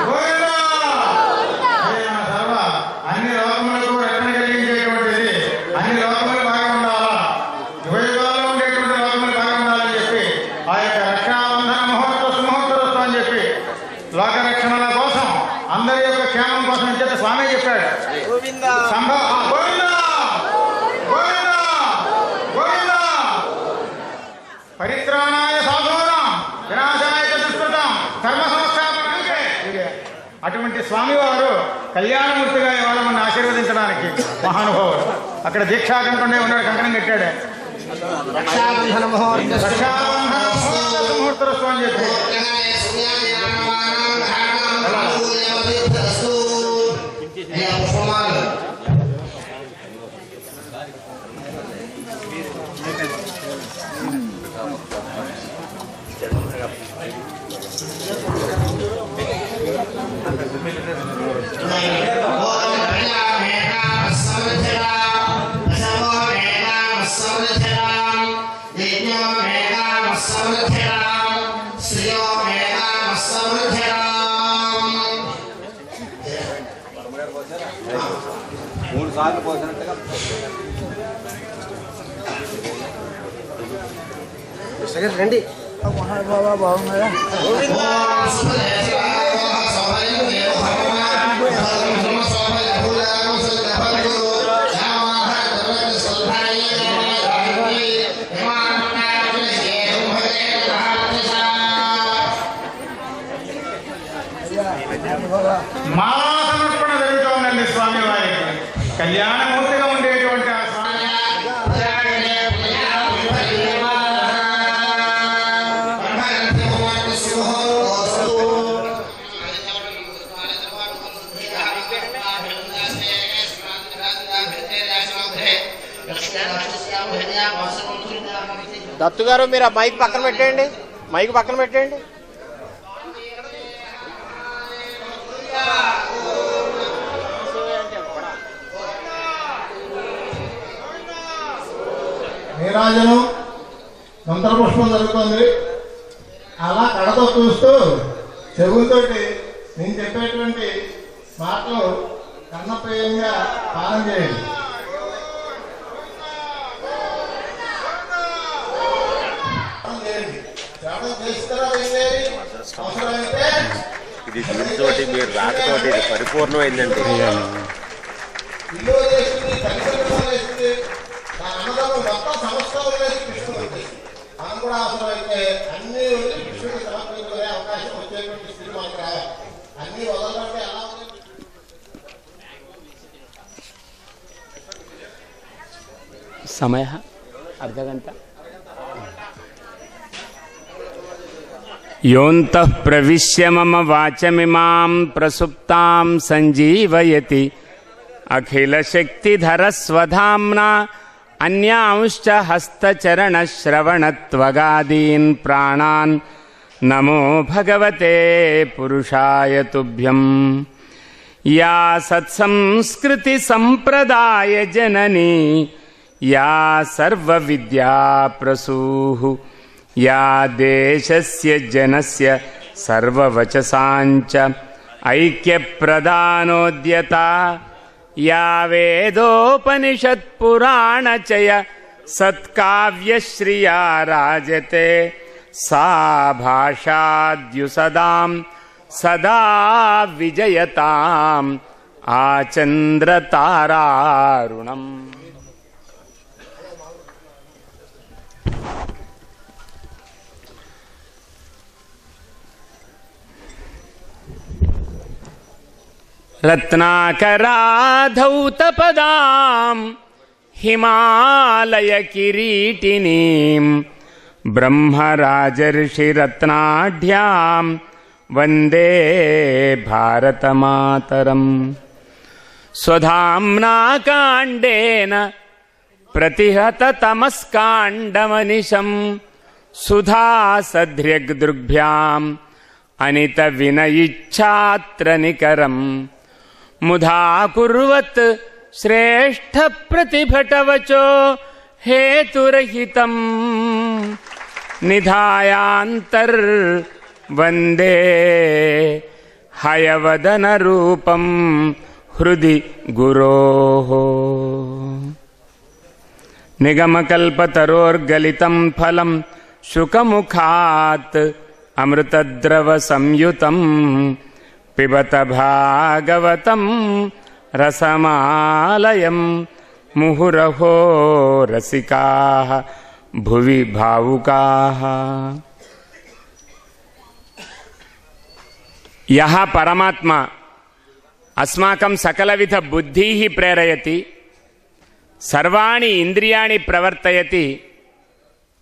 గోవిందా. అదే మన సర్వ అన్ని లోకములకు రక్షణ కలిగించేటువంటిది. అన్ని లోకములు బాగా ఉండాలా, యుగయుగాల్లో ఉండేటువంటి లోకములు బాగా ఉండాలని చెప్పి ఆ యొక్క రక్షాబంధన సుముహూర్తరస్తు అని చెప్పి లోక రక్షణల కోసం అందరి యొక్క క్షేమం కోసం ఇచ్చేత స్వామి చెప్పాడు. సంభవ గోవిందా గోవిందా గోవిందా. పరిత్రాణాయ సాధూనాం వినాశాయ దుష్కృతాం ధర్మ సంస్థాపనానికే. అటువంటి స్వామివారు కళ్యాణమూర్తిగా ఇవాళ మన ఆశీర్వదించడానికి మహానుభావుడు. అక్కడ దీక్షాకంఠుడే ఉన్నాడు, కంకణం కట్టాడు. రక్షాబంధన ముహూర్తరస్తు అని చెప్పి రండి. మహాబాబా బాగున్నారా? మాలా సమర్పణ జరుగుతోందండి స్వామివారికి. కళ్యాణమూర్తిగా ఉండేటువంటి ఆ స్వామి దత్తు గారు మీరు ఆ మైక్ పక్కన పెట్టండి, మైక్ పక్కన పెట్టండి. నీరాజనం మంత్రపుష్పం జరుగుతుంది. అలా కడతో చూస్తూ చెవులతోటి నేను చెప్పేటువంటి మాటలు కన్నప్రియంగా పాలన చేయండి. ఇది దీనితోటి మీరు రాకతోటి ఇది పరిపూర్ణమైందండి. ఇల్లు వేసింది, తల్లిదండ్రులు వేసింది, నా అన్నదమ్ములు మొత్తం సంవత్సరాలు వేసి కృష్ణుడు మనం కూడా అవసరమైతే అన్ని వదిలి కృష్ణుడికి సమర్పించుకునే అవకాశం వచ్చేటువంటి స్థితి మనకు రావాలి. అన్ని వదలంటే అలా సమయ అర్ధగంట. యోంతః ప్రవిశ్య మమ వాచమిమాం ప్రసుప్తాం సంజీవయతి అఖిలశక్తిధరస్వధామ్నా అన్యాంశ్చ హస్తచరణశ్రవణత్వగాదీన్ ప్రాణాన్ నమో భగవతే పురుషాయ తుభ్యం. యా సత్సంస్కృతి సంప్రదాయ జననీ యా సర్వవిద్యా ప్రసూః యా దేశస్య జనస్య సర్వవచసాంచ ఐక్యప్రదానోద్యత యా వేదోపనిషత్పురాణచయ సత్కావ్యశ్రియా రాజతే సా భాషాద్యుసదాం సదా విజయతాం ఆచంద్రతారారుణం. రత్నాకరాధౌతపదాం హిమాలయకిరీటినీం బ్రహ్మరాజర్షిరత్నాఢ్యాం వందే భారతమాతరం. స్వధామ్నా కాండేన ప్రతిహతతమస్కాండమనిశం సుధాసధ్ర్యగ్దృగ్భ్యాం అనిత వినయిచ్ఛాత్రనికరం ముధా కుర్వత్ శ్రేష్ఠ ప్రతిభటవచో హేతురహితం నిధాయాంతర్ వందే హయవదన రూపం హృది గురోః. నిగమకల్పతరోర్గలితం ఫలం శుకముఖాత్ అమృతద్రవ సంయుతం పిబత భాగవతం రసమాలయం ముహురహో రసికాః భువి భావుకాః. యః పరమాత్మ అస్మాకం సకలవిధ బుద్ధిః ప్రేరయతి సర్వాణి ఇంద్రియాణి ప్రవర్తయతి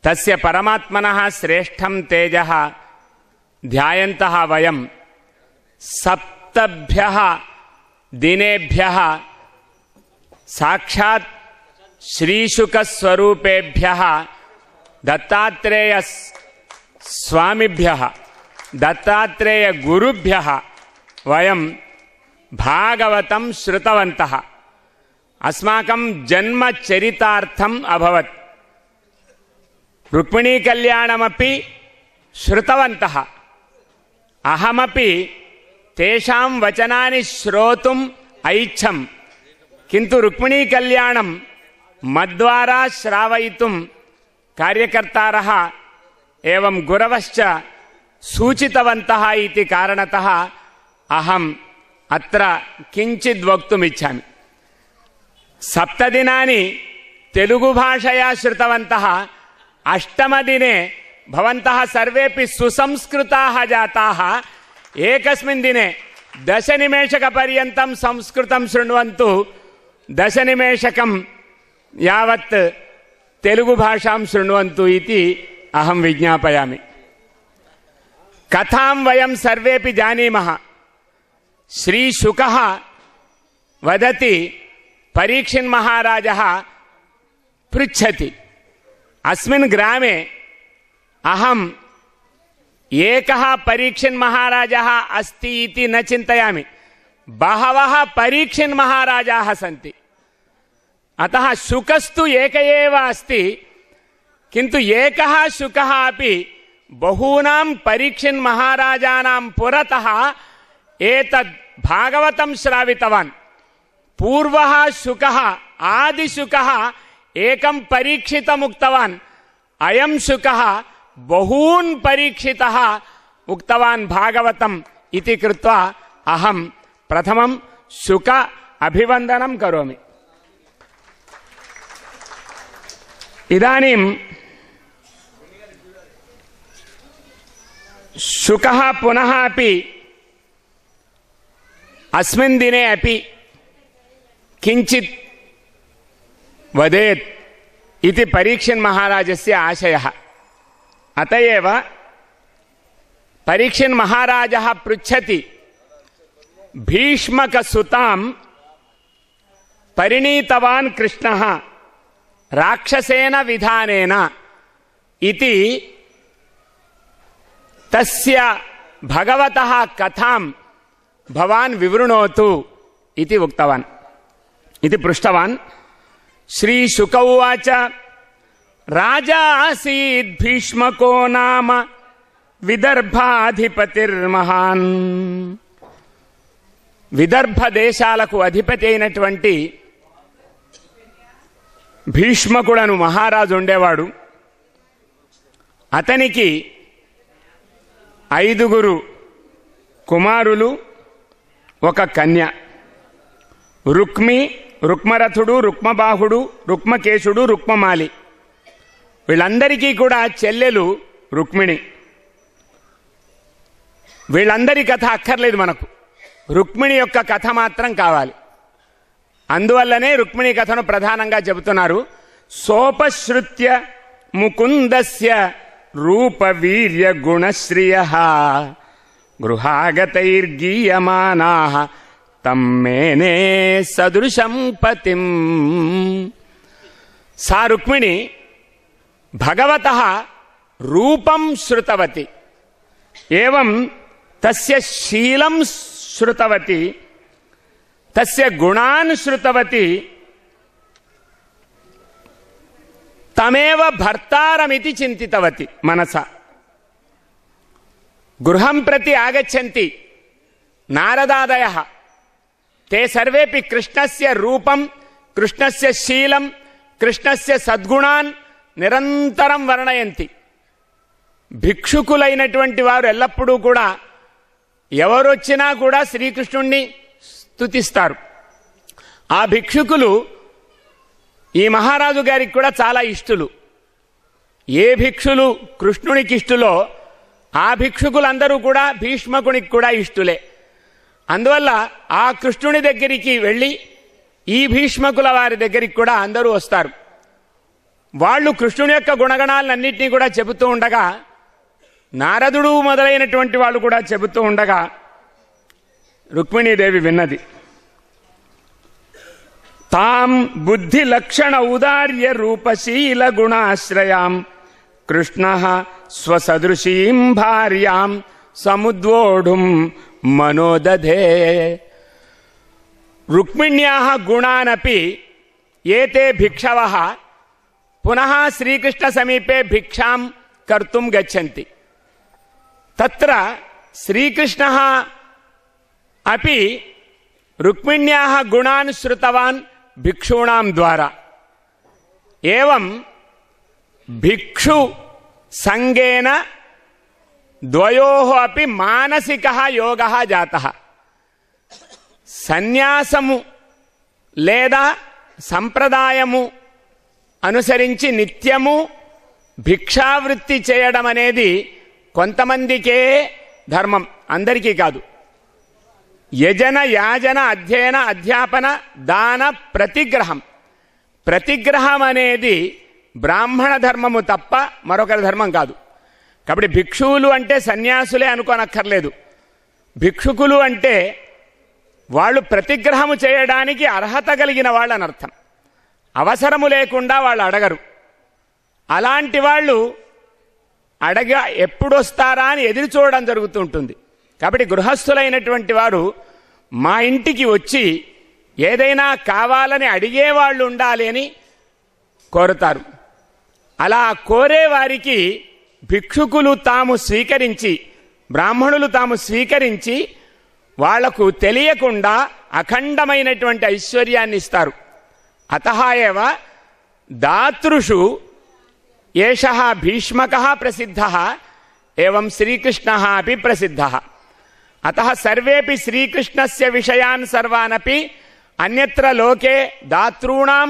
తస్య పరమాత్మనః శ్రేష్టం తేజః ధ్యాయంతః వయం సప్తభ్యః దినేభ్యః సాక్షాత్ శ్రీశుకస్వరూపేభ్యః దత్తాత్రేయ స్వామిభ్యః దత్తాత్రేయ గురుభ్యః వయం భాగవతం శ్రుతవంతః. అస్మాకం జన్మ చరితార్థం అభవత్. రుక్మిణీ కళ్యాణమపి శ్రుతవంతః. అహమపి తేషాం వచనాని శ్రోతుం ఐచ్ఛం. కింటు రుక్మిణీ కళ్యాణం మద్వారా శ్రావయితుం కార్యకర్తారः ఏవం గురవశ్చ సూచితవంతः ఇతి కారణతः అహం అత్ర కించిద్ వక్తుమిచ్చామి. సప్తదినాని తెలుగు భాషయా శ్రుతవంతः. అష్టమదినే భవంతः సర్వేపి సుసంస్కృతాः జాతాः. ఏకస్మిన్ దినే 10 నిమేషకపర్యంతం సంస్కృతం శృణ్వంతు. 10 నిమేషకం యావత్ తెలుగు భాషాం శృణ్వంతు ఇతి అహం విజ్ఞాపయామి. కథాం వయం సర్వేపి జానీమః. శ్రీశుకः వదతి, పరీక్షిన్ మహారాజः పృచ్ఛతి, అస్మిన్ గ్రామే అహం ఏకः పరీక్షిన్ మహారాజः అస్తి ఇతి న చింతయామి. బహవः పరీక్షిన్ మహారాజాः సంతి. అతः శుకస్తు ఏక ఏవ అస్తి. किन्तु एकः शुकः अपि बहूनां परीक्षिन् महाराजानां पुरतः एतद् भागवतं श्रावितवान्। पूर्वः शुकः आदिशुकः एकं परीक्षितम् उक्तवान्, अयं शुकः बहून् परीक्षितः उक्तवान् भागवतम् इति कृत्वा अहं प्रथमं शुक अभिवन्दनं करोमि। इदानीं शुकः पुनः अपि अस्मिन् दिने अपि किञ्चित् वदेत् इति परीक्षिन् महाराजस्य आशयः। अत एव परीक्षिन् महाराजः पृच्छति, भीष्मकसुतां परिणीतवान् कृष्णः राक्षसेन विधानेन इति तस्य भगवतः कथां भवान् विवृणोतु इति उक्तवान् इति पृष्टवान्। श्रीशुक उवाच, राजा आसीत् भीष्मको नाम विदर्भाधिपतिर्महान्। విదర్భ దేశాలకు అధిపతి అయినటువంటి భీష్మకుడను మహారాజు ఉండేవాడు. అతనికి 5 కుమారులు, ఒక కన్య. రుక్మి, రుక్మరథుడు, రుక్మబాహుడు, రుక్మకేశుడు, రుక్మమాలి. వీళ్ళందరికీ కూడా చెల్లెలు రుక్మిణి. వీళ్ళందరి కథ అక్కర్లేదు మనకు, రుక్మిణి యొక్క కథ మాత్రం కావాలి. అందువల్లనే రుక్మిణి కథను ప్రధానంగా చెబుతున్నారు. సోపశ్రుత్య ముకుందస్య రూప వీర్య గుణశ్రియః గృహాగతైర్గీయమానాః తం మేనే సదృశం పతిం. సా రుక్మిణి భగవతః రూపం శ్రుతవతి, ఏవం తస్య శీలం श्रुतवती, तस्य गुणान् श्रुतवती, तमेव भर्तारमिति चिन्तितवती मनसा. गृहं प्रति आगच्छन्ति नारदादयः, ते सर्वेपि कृष्णस्य रूपं, कृष्णस्य शीलं, कृष्णस्य सद्गुणान् निरन्तरं वर्णयन्ति. భిక్షుకులైనటువంటి వారు ఎల్లప్పుడూ కూడా ఎవరొచ్చినా కూడా శ్రీకృష్ణుణ్ణి స్తుతిస్తారు. ఆ భిక్షుకులు ఈ మహారాజు గారికి కూడా చాలా ఇష్టలు. ఏ భిక్షులు కృష్ణునికి ఇష్టలో ఆ భిక్షుకులందరూ కూడా భీష్మకునికి కూడా ఇష్టలే. అందువల్ల ఆ కృష్ణుని దగ్గరికి వెళ్ళి ఈ భీష్మకుల వారి దగ్గరికి కూడా అందరూ వస్తారు. వాళ్ళు కృష్ణుని యొక్క గుణగణాలన్నింటినీ కూడా చెబుతూ ఉండగా, నారదుడు మొదలైనటువంటి వాళ్ళు కూడా చెబుతూ ఉండగా రుక్మిణీదేవి విన్నది. తాం బుద్ధి లక్షణ ఔదార్య రూపశీల గుణాశ్రయాం కృష్ణః స్వసదృశీం భార్యాం సముద్వోఢుం మనోదధే. రుక్మిణ్యాః గుణానపి ఏతే భిక్షవః పునః శ్రీకృష్ణ సమీపే భిక్షాం కర్తుం గచ్చంతి. తత్ర శ్రీకృష్ణः अपि रुक्मिण्याः गुणान् श्रुतवान् भिक्षूणां द्वारा. एवं भिक्षु संगेन द्वयोः अपि मानसिकः योगः जातः. సన్యాసము లేదా సంప్రదాయము అనుసరించి నిత్యము భిక్షావృత్తి చేయడం అనేది కొంతమందికే ధర్మం, అందరికీ కాదు. యజన యాజన అధ్యయన అధ్యాపన దాన ప్రతిగ్రహం, ప్రతిగ్రహం అనేది బ్రాహ్మణ ధర్మము తప్ప మరొకరి ధర్మం కాదు. కాబట్టి భిక్షువులు అంటే సన్యాసులే అనుకోనక్కర్లేదు. భిక్షుకులు అంటే వాళ్ళు ప్రతిగ్రహము చేయడానికి అర్హత కలిగిన వాళ్ళని అర్థం. అవసరము లేకుండా వాళ్ళు అడగరు. అలాంటి వాళ్ళు ఎప్పుడొస్తారా అని ఎదురు చూడడం జరుగుతుంటుంది. కాబట్టి గృహస్థులైనటువంటి వారు మా ఇంటికి వచ్చి ఏదైనా కావాలని అడిగేవాళ్ళు ఉండాలి అని కోరుతారు. అలా కోరే వారికి భిక్షుకులు తాము స్వీకరించి, బ్రాహ్మణులు తాము స్వీకరించి వాళ్లకు తెలియకుండా అఖండమైనటువంటి ఐశ్వర్యాన్ని ఇస్తారు. అతః ఏవ దాతృషు ఏషః భీష్మకః ప్రసిద్ధః ఏవం శ్రీకృష్ణः అపి ప్రసిద్ధः. అతః సర్వేపి శ్రీకృష్ణస్య విషయాన్ సర్వానపి అన్యత్ర లోకే దాతॄణాం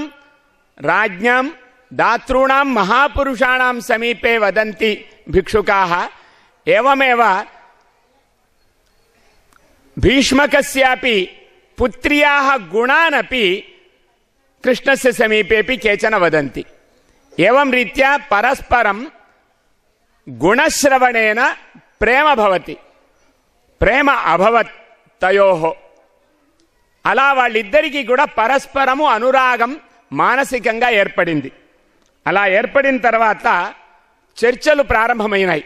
రాజ్ఞాం దాతॄణాం మహాపురుషాణాం సమీపే వదంతి భిక్షుకాః. ఏవమేవ భీష్మకస్యాపి పుత్ర్యాః గుణానపి కృష్ణస్య సమీపేపి కేచన వదంతి. ఏవం రీత్యా పరస్పరం గుణశ్రవణేన ప్రేమ భవతి, ప్రేమ అభవత్ తయోః. అలా వాళ్ళిద్దరికీ కూడా పరస్పరము అనురాగం మానసికంగా ఏర్పడింది. అలా ఏర్పడిన తర్వాత చర్చలు ప్రారంభమైనాయి.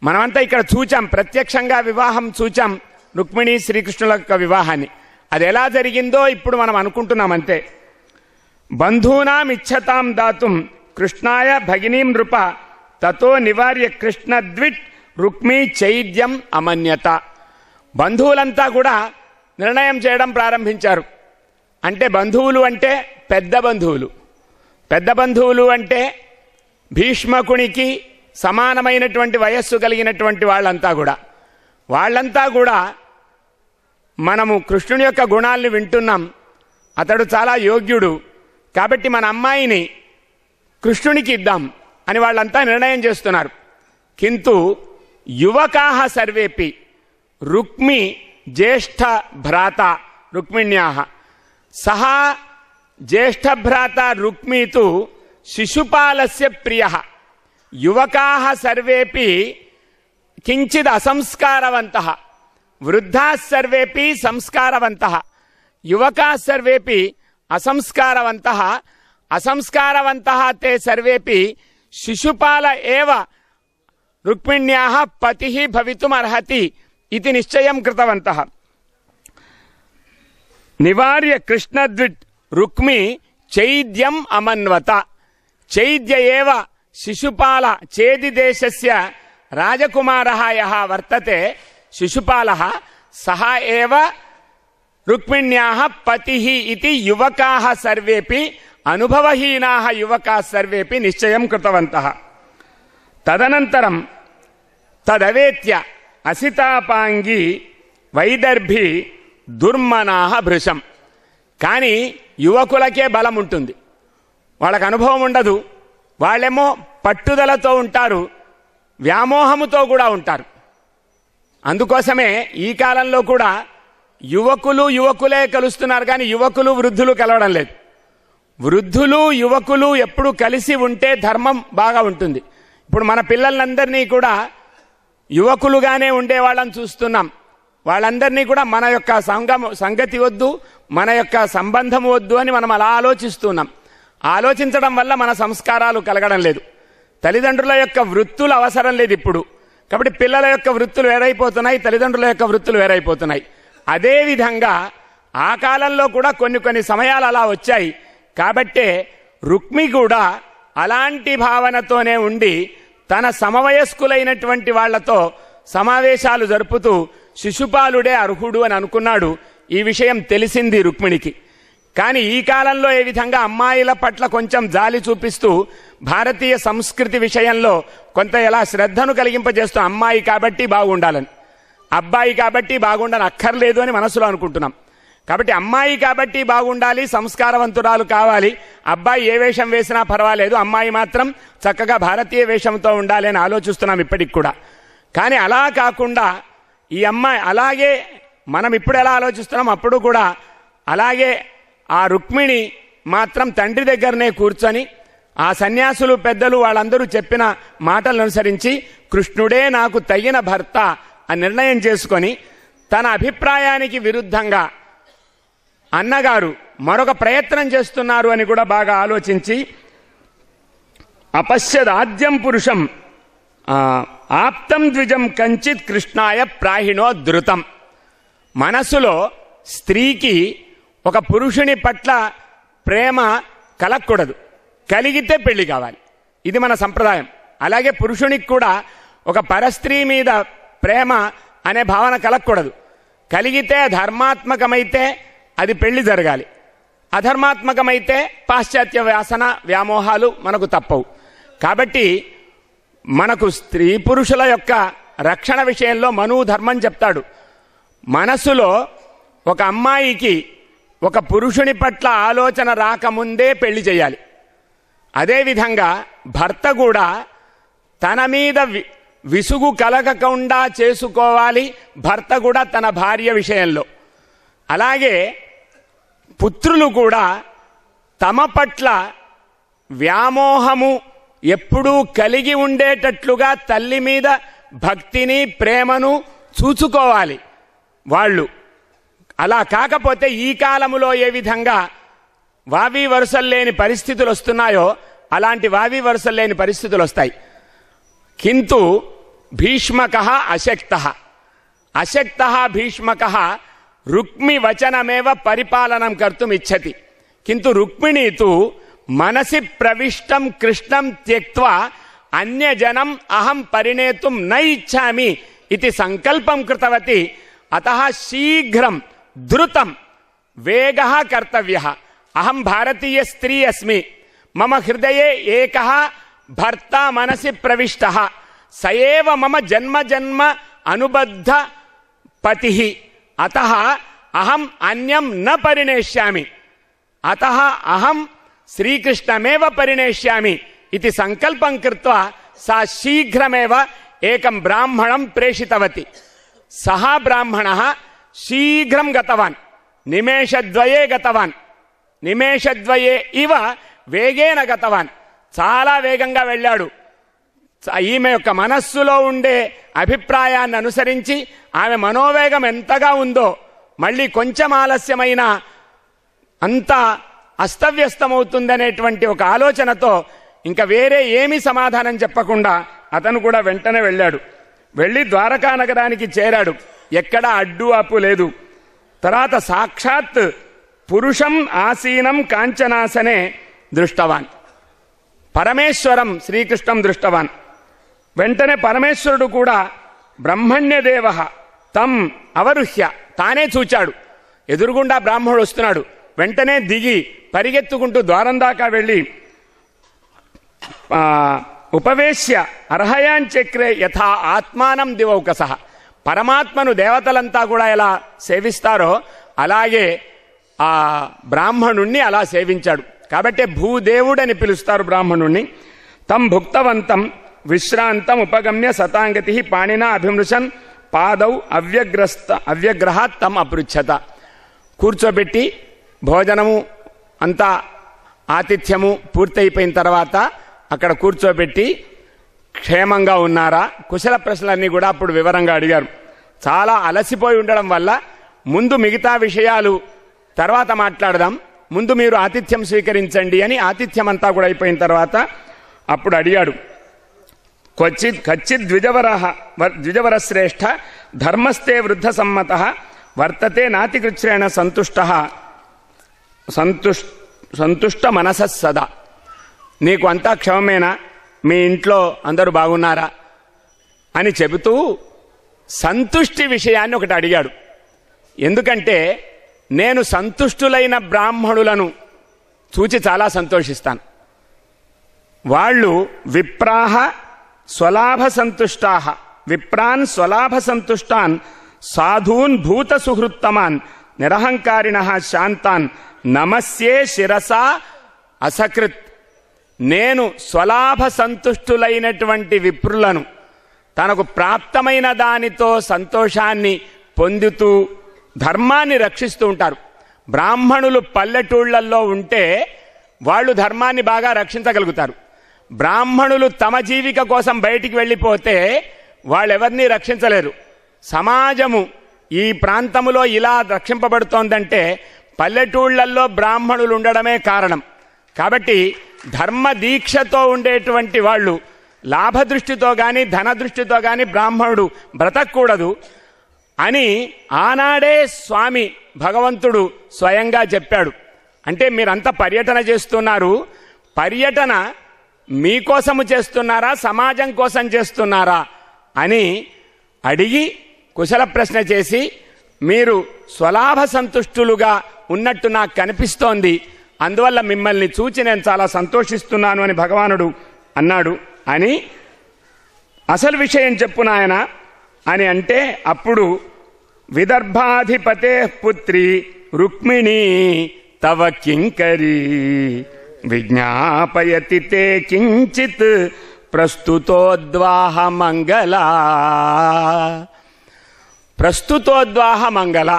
మనమంతా ఇక్కడ చూచాం, ప్రత్యక్షంగా వివాహం చూచాం, రుక్మిణి శ్రీకృష్ణుల యొక్క వివాహాన్ని. అది ఎలా జరిగిందో ఇప్పుడు మనం అనుకుంటున్నాం అంతే. బంధూనాం ఇచ్చతాం దాతుం కృష్ణాయ భగినీం నృప తతో నివార్య కృష్ణద్విట్ రుక్మి చైద్యం అమన్యత. బంధువులంతా కూడా నిర్ణయం చేయడం ప్రారంభించారు. అంటే బంధువులు అంటే పెద్ద బంధువులు, పెద్ద బంధువులు అంటే భీష్మకునికి సమానమైనటువంటి వయస్సు కలిగినటువంటి వాళ్ళంతా కూడా మనము కృష్ణుని యొక్క గుణాలను వింటున్నాం, అతడు చాలా యోగ్యుడు కాబట్టి మన అమ్మాయిని కృష్ణునికి ఇద్దాం అని వాళ్ళంతా నిర్ణయం చేస్తున్నారు. కింటు యువకాః సర్వేపి రుక్మి జ్యేష్ఠ భ్రాత రుక్మిణ్యాః సహ జ్యేష్ఠ భ్రాత రుక్మి తు శిశుపాలస్య ప్రియః. యువకాః సర్వేపి కించిద్ అసంస్కారవంతః వృద్ధాः సర్వేపి సంస్కారవంతः. యువకాः సర్వేపి అసంస్కారవంతः అసంస్కారవంతः తే సర్వేపి శిశుపాల ఏవ రుక్మిణ్యాః పతిః భవితుం అర్హతి ఇది నిశ్చయం కృతవంతః. నివార్య కృష్ణద్విట్ రుక్మి చైద్యం అమన్వత. చైద్య ఏవ శిశుపాల చేది దేశస్య రాజకుమారः యः వర్తతే శిశుపాలः సహ ఏవ రుక్మిణ్యాః పతిః ఇతి యువకాः సర్వేపి అనుభవహీనాः యువకాः సర్వేపి నిశ్చయం కృతవంతः. తదనంతరం తదవేత్య అసితాపాంగి వైదర్భి దుర్మనాః భృశం. కానీ యువకులకే బలం ఉంటుంది, వాళ్ళకు అనుభవం ఉండదు. వాళ్ళేమో పట్టుదలతో ఉంటారు, వ్యామోహముతో కూడా ఉంటారు. అందుకోసమే ఈ కాలంలో కూడా యువకులే కలుస్తున్నారు, కానీ యువకులు వృద్ధులు కలవడం లేదు. వృద్ధులు యువకులు ఎప్పుడు కలిసి ఉంటే ధర్మం బాగా ఉంటుంది. ఇప్పుడు మన పిల్లలందరినీ కూడా యువకులుగానే ఉండే వాళ్ళని చూస్తున్నాం. వాళ్ళందరినీ కూడా మన యొక్క సంగతి వద్దు, మన యొక్క సంబంధం వద్దు అని మనం అలా ఆలోచిస్తున్నాం. ఆలోచించడం వల్ల మన సంస్కారాలు కలగడం లేదు. తల్లిదండ్రుల యొక్క వృత్తులు అవసరం లేదు ఇప్పుడు. కాబట్టి పిల్లల యొక్క వృత్తులు వేరైపోతున్నాయి, తల్లిదండ్రుల యొక్క వృత్తులు వేరైపోతున్నాయి. అదేవిధంగా ఆ కాలంలో కూడా కొన్ని సమయాలు అలా వచ్చాయి. కాబట్టే రుక్మి కూడా అలాంటి భావనతోనే ఉండి తన సమవయస్కులైనటువంటి వాళ్లతో సమావేశాలు జరుపుతూ శిశుపాలుడే అర్హుడు అని అనుకున్నాడు. ఈ విషయం తెలిసింది రుక్మిణికి. కానీ ఈ కాలంలో ఏ విధంగా అమ్మాయిల పట్ల కొంచెం జాలి చూపిస్తూ భారతీయ సంస్కృతి విషయంలో కొంత ఎలా శ్రద్ధను కలిగింపజేస్తూ అమ్మాయి కాబట్టి బాగుండాలని, అబ్బాయి కాబట్టి బాగుండని అక్కర్లేదు అని మనసులో అనుకుంటున్నాం. కాబట్టి అమ్మాయి కాబట్టి బాగుండాలి, సంస్కారవంతురాలు కావాలి, అబ్బాయి ఏ వేషం వేసినా పర్వాలేదు, అమ్మాయి మాత్రం చక్కగా భారతీయ వేషంతో ఉండాలి అని ఆలోచిస్తున్నాం ఇప్పటికి కూడా. కానీ అలా కాకుండా ఈ అమ్మాయి అలాగే మనం ఇప్పుడు ఎలా ఆలోచిస్తున్నాం అప్పుడు కూడా అలాగే ఆ రుక్మిణి మాత్రం తండ్రి దగ్గరనే కూర్చొని ఆ సన్యాసులు పెద్దలు వాళ్ళందరూ చెప్పిన మాటలను అనుసరించి కృష్ణుడే నాకు తగిన భర్త అని నిర్ణయం చేసుకొని తన అభిప్రాయానికి విరుద్ధంగా అన్నగారు మరొక ప్రయత్నం చేస్తున్నారు అని కూడా బాగా ఆలోచించి అపశ్యదాద్యం పురుషం ఆప్తం ద్విజం కంచిత్ కృష్ణాయ ప్రాహిణో ధృతం. మనసులో స్త్రీకి ఒక పురుషుని పట్ల ప్రేమ కలగకూడదు, కలిగితే పెళ్లి కావాలి. ఇది మన సంప్రదాయం. అలాగే పురుషునికి కూడా ఒక పరస్త్రీ మీద ప్రేమ అనే భావన కలగకూడదు. కలిగితే ధర్మాత్మకమైతే అది పెళ్లి జరగాలి, అధర్మాత్మకమైతే పాశ్చాత్య వ్యాసన వ్యామోహాలు మనకు తప్పవు. కాబట్టి మనకు స్త్రీ పురుషుల యొక్క రక్షణ విషయంలో మనువు ధర్మం చెప్తాడు. మనసులో ఒక అమ్మాయికి ఒక పురుషుని పట్ల ఆలోచన రాకముందే పెళ్లి చేయాలి. అదేవిధంగా భర్త కూడా తన మీద విసుగు కలగకుండా చేసుకోవాలి, భర్త కూడా తన భార్య విషయంలో. అలాగే పుత్రులు కూడా తమ పట్ల వ్యామోహము ఎప్పుడూ కలిగి ఉండేటట్లుగా తల్లి మీద భక్తిని ప్రేమను చూచుకోవాలి వాళ్ళు. అలా కాకపోతే ఈ కాలములో ఏ విధంగా వావి వరుసలు లేని పరిస్థితులు వస్తున్నాయో అలాంటి వావి వరుసలు లేని పరిస్థితులు వస్తాయి. కింటు భీష్మకః అశక్తః అశక్తః భీష్మకః రుక్మి వచనమేవ పరిపాలనం కర్తుం ఇచ్చతి కింటు రుక్మిణీ తు మనసి ప్రవిష్టం కృష్ణం త్యక్త్వా అన్యజనం అహం పరిణేతుం న ఇచ్చామి ఇది సంకల్పం కృతవతి. అతః శీఘ్రం ద్రుతం వేగః కర్తవ్యః. అహం భారతీయ స్త్రీ అస్మి, మమ హృదయే ఏకః భర్త మనసి ప్రవిష్టః, సయేవ మమ జన్మ జన్మ అనుబద్ధ పతిః. అతః అహం అన్యం న పరిణేష్యామి, అతః అహం శ్రీకృష్ణమేవ పరిణేష్యామి ఇది సంకల్పం కృత్వా సా శీఘ్రమేవ ఏకం బ్రాహ్మణం ప్రేషితవతి. సహ బ్రాహ్మణః శీఘ్రం గతవాన్, నిమేషద్వయే గతవాన్, నిమేషద్వయే ఇవ వేగేన గతవాన్. చాలా వేగంగా వెళ్ళాడు. ఈమె యొక్క మనస్సులో ఉండే అభిప్రాయాన్ని అనుసరించి ఆమె మనోవేగం ఎంతగా ఉందో మళ్ళీ కొంచెం ఆలస్యమైన అంత అస్తవ్యస్తమవుతుందనేటువంటి ఒక ఆలోచనతో ఇంకా వేరే ఏమీ సమాధానం చెప్పకుండా అతను కూడా వెంటనే వెళ్ళాడు. వెళ్ళి ద్వారకా నగరానికి చేరాడు. ఎక్కడ అడ్డు అప్పు లేదు. తర్వాత సాక్షాత్ పురుషం ఆసీనం కాంచనాసనే దృష్టవాన్, పరమేశ్వరం శ్రీకృష్ణం దృష్టవాన్. వెంటనే పరమేశ్వరుడు కూడా బ్రహ్మణ్యదేవ తం అవరుహ్య తానే చూచాడు. ఎదురుగుండా బ్రాహ్మణుడు వస్తున్నాడు. వెంటనే దిగి పరిగెత్తుకుంటూ ద్వారం దాకా వెళ్ళి ఉపవేశ్య అర్హయాంచక్రే యథా ఆత్మానం దివౌకసః, పరమాత్మను దేవతలంతా కూడా ఎలా సేవిస్తారో అలాగే ఆ బ్రాహ్మణుణ్ణి అలా సేవించాడు. కాబట్టి భూదేవుడని పిలుస్తారు బ్రాహ్మణుణ్ణి. తం భుక్తవంతం విశ్రాంతం ఉపగమ్య సతాంగతి పాణినా అభిమృశన్ పాదౌ అవ్యగ్రహాత్ తం అపృచ్ఛత. కూర్చోబెట్టి భోజనము అంతా ఆతిథ్యము పూర్తయిపోయిన తర్వాత అక్కడ కూర్చోబెట్టి క్షేమంగా ఉన్నారా కుశల ప్రశ్నలన్నీ కూడా అప్పుడు వివరంగా అడిగారు. చాలా అలసిపోయి ఉండడం వల్ల ముందు మిగతా విషయాలు తర్వాత మాట్లాడదాం, ముందు మీరు ఆతిథ్యం స్వీకరించండి అని ఆతిథ్యం అంతా కూడా అయిపోయిన తర్వాత అప్పుడు అడిగాడు. కచ్చిత్ ద్విజవర శ్రేష్ఠ ధర్మస్తే వృద్ధ సమ్మత వర్తతే నాతికృచ్ఛ్రేణ సంతుష్ట మనస సదా. నీకు అంతా క్షమమేనా, మీ ఇంట్లో అందరూ బాగున్నారా అని చెబుతూ సంతుష్టి విషయాన్ని ఒకటి అడిగాడు. ఎందుకంటే నేను సంతుష్టులైన బ్రాహ్మణులను చూచి చాలా సంతోషిస్తాను. వాళ్ళు విప్రాహ స్వలాభ సంతుష్టాః, విప్రాన్ స్వలాభ సంతుష్టాన్ సాధూన్ భూత సుహృత్తమాన్ నిరహంకారిణః శాంతాన్ నమస్యే శిరసా అసకృత్. నేను స్వలాభ సంతుష్టులైనటువంటి విప్రులను తనకు ప్రాప్తమైన దానితో సంతోషాన్ని పొందుతూ ధర్మాన్ని రక్షిస్తూ ఉంటారు. బ్రాహ్మణులు పల్లెటూళ్లలో ఉంటే వాళ్ళు ధర్మాన్ని బాగా రక్షించగలుగుతారు. బ్రాహ్మణులు తమ జీవిక కోసం బయటికి వెళ్ళిపోతే వాళ్ళెవరినీ రక్షించలేరు. సమాజము ఈ ప్రాంతములో ఇలా రక్షింపబడుతోందంటే పల్లెటూళ్లలో బ్రాహ్మణులు ఉండడమే కారణం. కాబట్టి ధర్మ దీక్షతో ఉండేటువంటి వాళ్ళు లాభదృష్టితో కానీ ధన దృష్టితో కానీ బ్రాహ్మణుడు బ్రతకూడదు అని ఆనాడే స్వామి భగవంతుడు స్వయంగా చెప్పాడు. అంటే మీరంతా పర్యటన చేస్తున్నారు, పర్యటన మీకోసము చేస్తున్నారా, సమాజం కోసం చేస్తున్నారా అని అడిగి కుశల ప్రశ్న చేసి మీరు స్వలాభ సంతుష్టులుగా ఉన్నట్టు నాకు కనిపిస్తోంది, అందువల్ల మిమ్మల్ని చూచి నేను చాలా సంతోషిస్తున్నాను అని భగవానుడు అన్నాడు అని అసలు విషయం చెప్పు నాయన అని అంటే, అప్పుడు విదర్భాధిపతే పుత్రి రుక్మిణీ తవ కింకరీ విజ్ఞాపయతి తే కించిత్ ప్రస్తుతోద్వాహ మంగళ. ప్రస్తుతోద్వాహ మంగళ.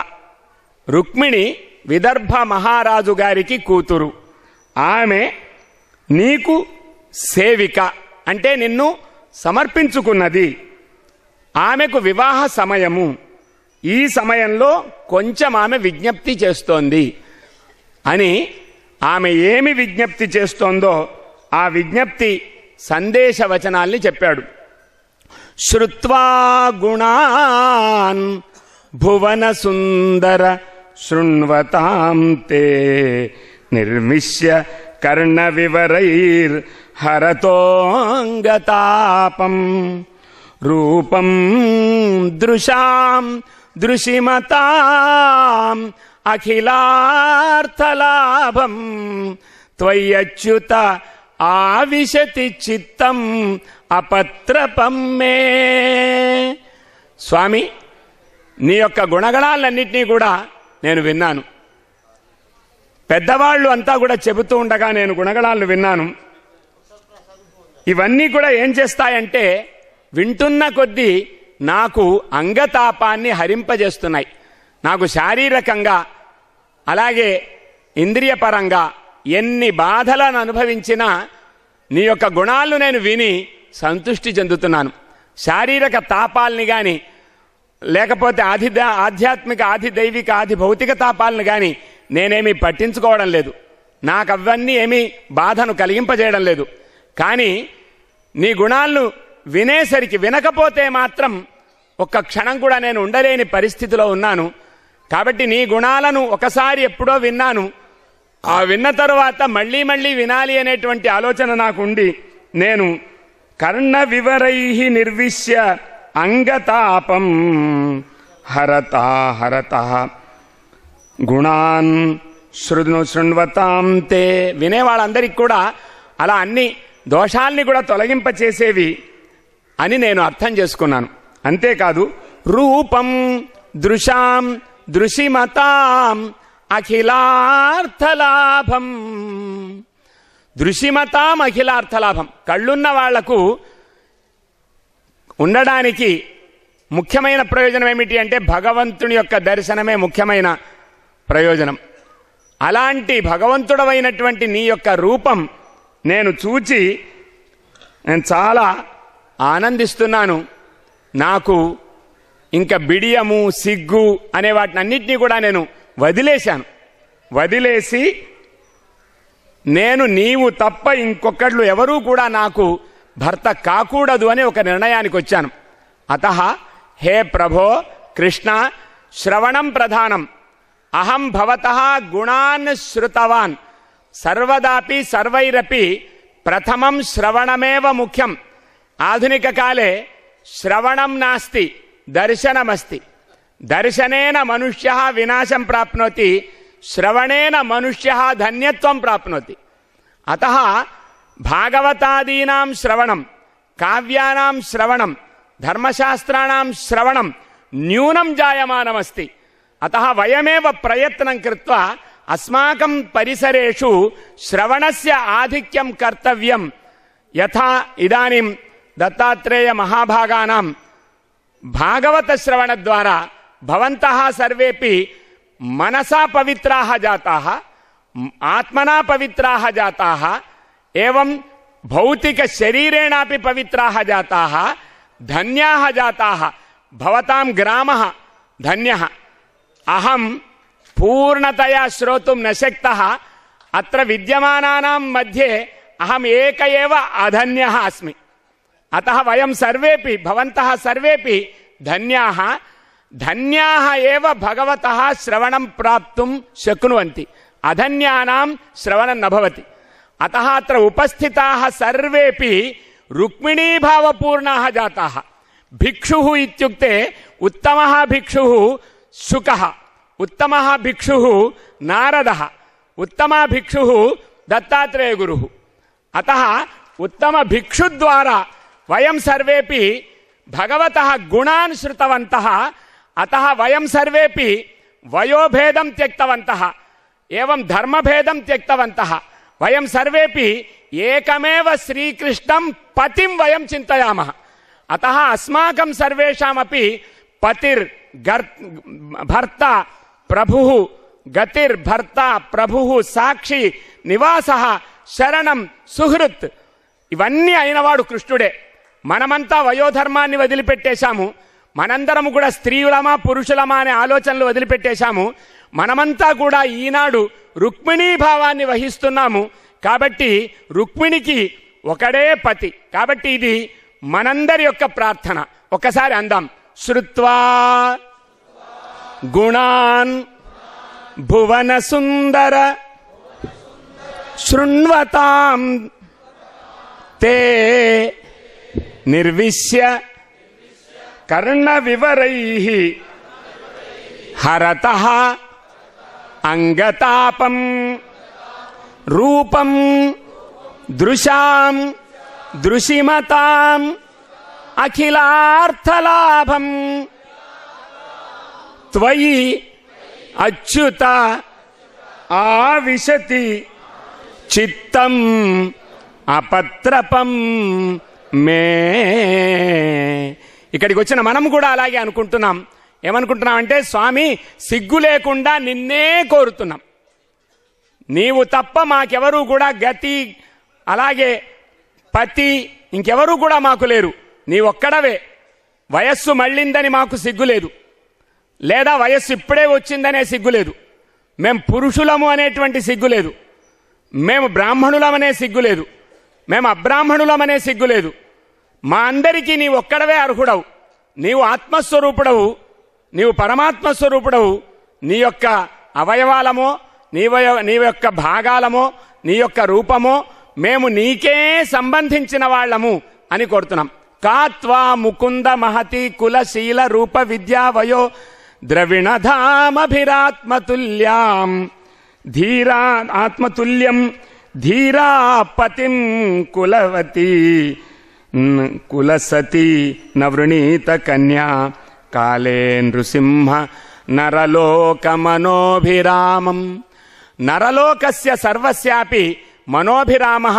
రుక్మిణి విదర్భ మహారాజు గారికి కూతురు. ఆమె నీకు సేవిక అంటే నిన్ను సమర్పించుకున్నది. ఆమెకు వివాహ సమయము. ఈ సమయంలో కొంచెం ఆమె విజ్ఞప్తి చేస్తోంది అని, ఆమె ఏమి విజ్ఞప్తి చేస్తోందో ఆ విజ్ఞప్తి సందేశవచనాల్ని చెప్పాడు. శ్రుత్వా గుణాన్ భువన సుందర శృణ్వతాం తే నిర్మిష్య కర్ణ వివరైర్ హరతోంగతాపం రూపం దృశాం దృశిమతాం అఖిలార్థలాభం త్వయ్యచ్యుత ఆవిశతి చిత్తం అపత్రపం మే. స్వామి, నీ యొక్క గుణగణాలన్నింటినీ కూడా నేను విన్నాను. పెద్దవాళ్ళు అంతా కూడా చెబుతూ ఉండగా నేను గుణగణాలు విన్నాను. ఇవన్నీ కూడా ఏం చేస్తాయంటే వింటున్న కొద్దీ నాకు అంగతాపాన్ని హరింపజేస్తున్నాయి. నాకు శారీరకంగా అలాగే ఇంద్రియపరంగా ఎన్ని బాధలను అనుభవించినా నీ యొక్క గుణాలు నేను విని సంతృష్టి చెందుతున్నాను. శారీరక తాపాలని కానీ లేకపోతే ఆధ్యాత్మిక ఆది దైవిక ఆది భౌతిక తాపాలను కానీ నేనేమీ పట్టించుకోవడం లేదు. నాకు అవన్నీ ఏమీ బాధను కలిగింపజేయడం లేదు. కానీ నీ గుణాలను వినేసరికి, వినకపోతే మాత్రం ఒక్క క్షణం కూడా నేను ఉండలేని పరిస్థితిలో ఉన్నాను. కాబట్టి నీ గుణాలను ఒకసారి ఎప్పుడో విన్నాను, ఆ విన్న తరువాత మళ్ళీ మళ్ళీ వినాలి అనేటువంటి ఆలోచన నాకు ఉండి నేను కర్ణ వివరై నిర్విశ్య అంగతాపం హరతా హరతా గుణాన్ శృణ్వతాం తే. వినేవాళ్ళందరికీ కూడా అలా అన్ని దోషాల్ని కూడా తొలగింపచేసేవి అని నేను అర్థం చేసుకున్నాను. అంతేకాదు రూపం దృశాం దృశిమతాం అఖిలార్థలాభం. దృశిమతాం అఖిలార్థలాభం. కళ్ళున్న వాళ్లకు ఉండడానికి ముఖ్యమైన ప్రయోజనం ఏమిటి అంటే భగవంతుని యొక్క దర్శనమే ముఖ్యమైన ప్రయోజనం. అలాంటి భగవంతుడవైనటువంటి నీ యొక్క రూపం నేను చూచి నేను చాలా ఆనందిస్తున్నాను. నాకు ఇంకా బిడియము సిగ్గు అనే వాటిని అన్నింటినీ కూడా నేను వదిలేశాను. వదిలేసి నేను నీవు తప్ప ఇంకొకళ్ళు ఎవరూ కూడా నాకు భర్త కాకూడదు అని ఒక నిర్ణయానికి వచ్చాను. అతః హే ప్రభో కృష్ణ, శ్రవణం ప్రధానం. అహం భవతః గుణాన్ శ్రుతవాన్. సర్వదాపి సర్వైరపి ప్రథమం శ్రవణమేవ ముఖ్యం. ఆధునిక కాలే శ్రవణం నాస్తి దర్శనమస్తి. దర్శనేన మనుష్య వినాశం ప్రాప్నోతి, శ్రవణేన మనుష్య ధన్యత్వం ప్రాప్నోతి. అతః భాగవతాదీనాం శ్రవణం, కావ్యానాం శ్రవణం, ధర్మశాస్త్రాణాం శ్రవణం న్యూనం జాయమానమస్తి. అతః వయమేవ ప్రయత్నం కృత్వా అస్మాకం పరిసరేషు శ్రవణస్య ఆధిక్యం కర్తవ్యం. యథా ఇదానీం దత్తాత్రేయ మహాభాగానాం భాగవత శ్రవణ ద్వారా భవంతః సర్వేపి మనసా పవిత్రాః జాతాః, ఆత్మనా పవిత్రాః జాతాః, ఏవం భౌతిక శరీరేణాపి పవిత్రాః జాతాః, ధన్యాః జాతాః. భవతాం గ్రామః ధన్యః. అహం పూర్ణతయా శ్రోతుం న శక్తః. అత్ర విద్యమానానాం మధ్యే అహం ఏక ఏవ అధన్యః అస్మి. అతః వయం సర్వేపి భవంతః సర్వేపి ధన్యాః. ధన్యాః ఏవ భగవతః శ్రవణం ప్రాప్తుం శక్నువంతి. అధన్యానాం శ్రవణం నభవతి. అతః అత్ర ఉపస్థితాః సర్వేపి రుక్మిణీభావపూర్ణాః జాతాః. భిక్షుః ఇత్యుక్తే ఉత్తమః భిక్షుః శుకః, ఉత్తమః భిక్షుః నారదः, ఉత్తమः భిక్షుః దత్తాత్రేయ గురుః. అతః ఉత్తమ భిక్షు ద్వారా వయం సర్వేపి భగవతః గుణాన్ శృతవంతః. అతః వయం సర్వేపి వయోభేదం త్యక్తవంతః, ఏవం ధర్మభేదం త్యక్తవంతః. వయం సర్వేపి ఏకమేవ శ్రీకృష్ణం పతిం వయం చింతయామः. అతః అస్మాకం సర్వేషామపి పతిర్ భర్త ప్రభుః, గతిర్ భర్త ప్రభుః, సాక్షి నివాసః, శరణం సుహృత్. ఇవన్నీ అయినవాడు కృష్ణుడే. మనమంతా వయోధర్మాన్ని వదిలిపెట్టేశాము. మనందరము కూడా స్త్రీలమా పురుషులమా అనే ఆలోచనలు వదిలిపెట్టేశాము. మనమంతా కూడా ఈనాడు రుక్మిణీ భావాన్ని వహిస్తున్నాము. కాబట్టి రుక్మిణికి ఒకడే పతి. కాబట్టి ఇది మనందరి యొక్క ప్రార్థన. ఒకసారి అందాం. శ్రుత్వా గుణాన్ భువన సుందర శృణ్వతాం తే నిర్విశ్య కర్ణ వివరైః హరతః అంగతాపం రూపం దృశాం దృశిమతాం అఖిలార్థలాభం త్వయి అచ్యుత ఆవిశతి చిత్తం అపత్రపం మే. ఇక్కడికి వచ్చిన మనం కూడా అలాగే అనుకుంటున్నాం. ఏమనుకుంటున్నాం అంటే, స్వామి సిగ్గు లేకుండా నిన్నే కోరుతున్నాం. నీవు తప్ప మాకెవరూ కూడా గతి, అలాగే పతి ఇంకెవరూ కూడా మాకు లేరు. నీవొక్కడవే. వయస్సు మళ్ళిందని మాకు సిగ్గులేదు, లేదా వయస్సు ఇప్పుడే వచ్చిందనే సిగ్గులేదు. మేము పురుషులము అనేటువంటి సిగ్గులేదు, మేము బ్రాహ్మణులమనే సిగ్గులేదు, మేము అబ్రాహ్మణులమనే సిగ్గులేదు. మా అందరికీ నీవు ఒక్కడవే అర్హుడవు. నీవు ఆత్మస్వరూపుడవు, నీవు పరమాత్మ స్వరూపుడవు. నీ యొక్క అవయవాలమో నీ యొక్క భాగాలమో నీ యొక్క రూపమో మేము నీకే సంబంధించిన వాళ్ళము అని కోరుతున్నాం. కాత్వా ముకుంద మహతి కులశీల రూప విద్యా వయో ద్రవిణధామభిరాత్మతుల్యాం ధీరా ఆత్మతుల్యం ధీరా పతిం కులవతి కులసతి నవృణీత కన్యా కాలే నృసింహ నరలోకమనోభిరామం. నరలోకస్య సర్వస్యాపి మనోభిరామః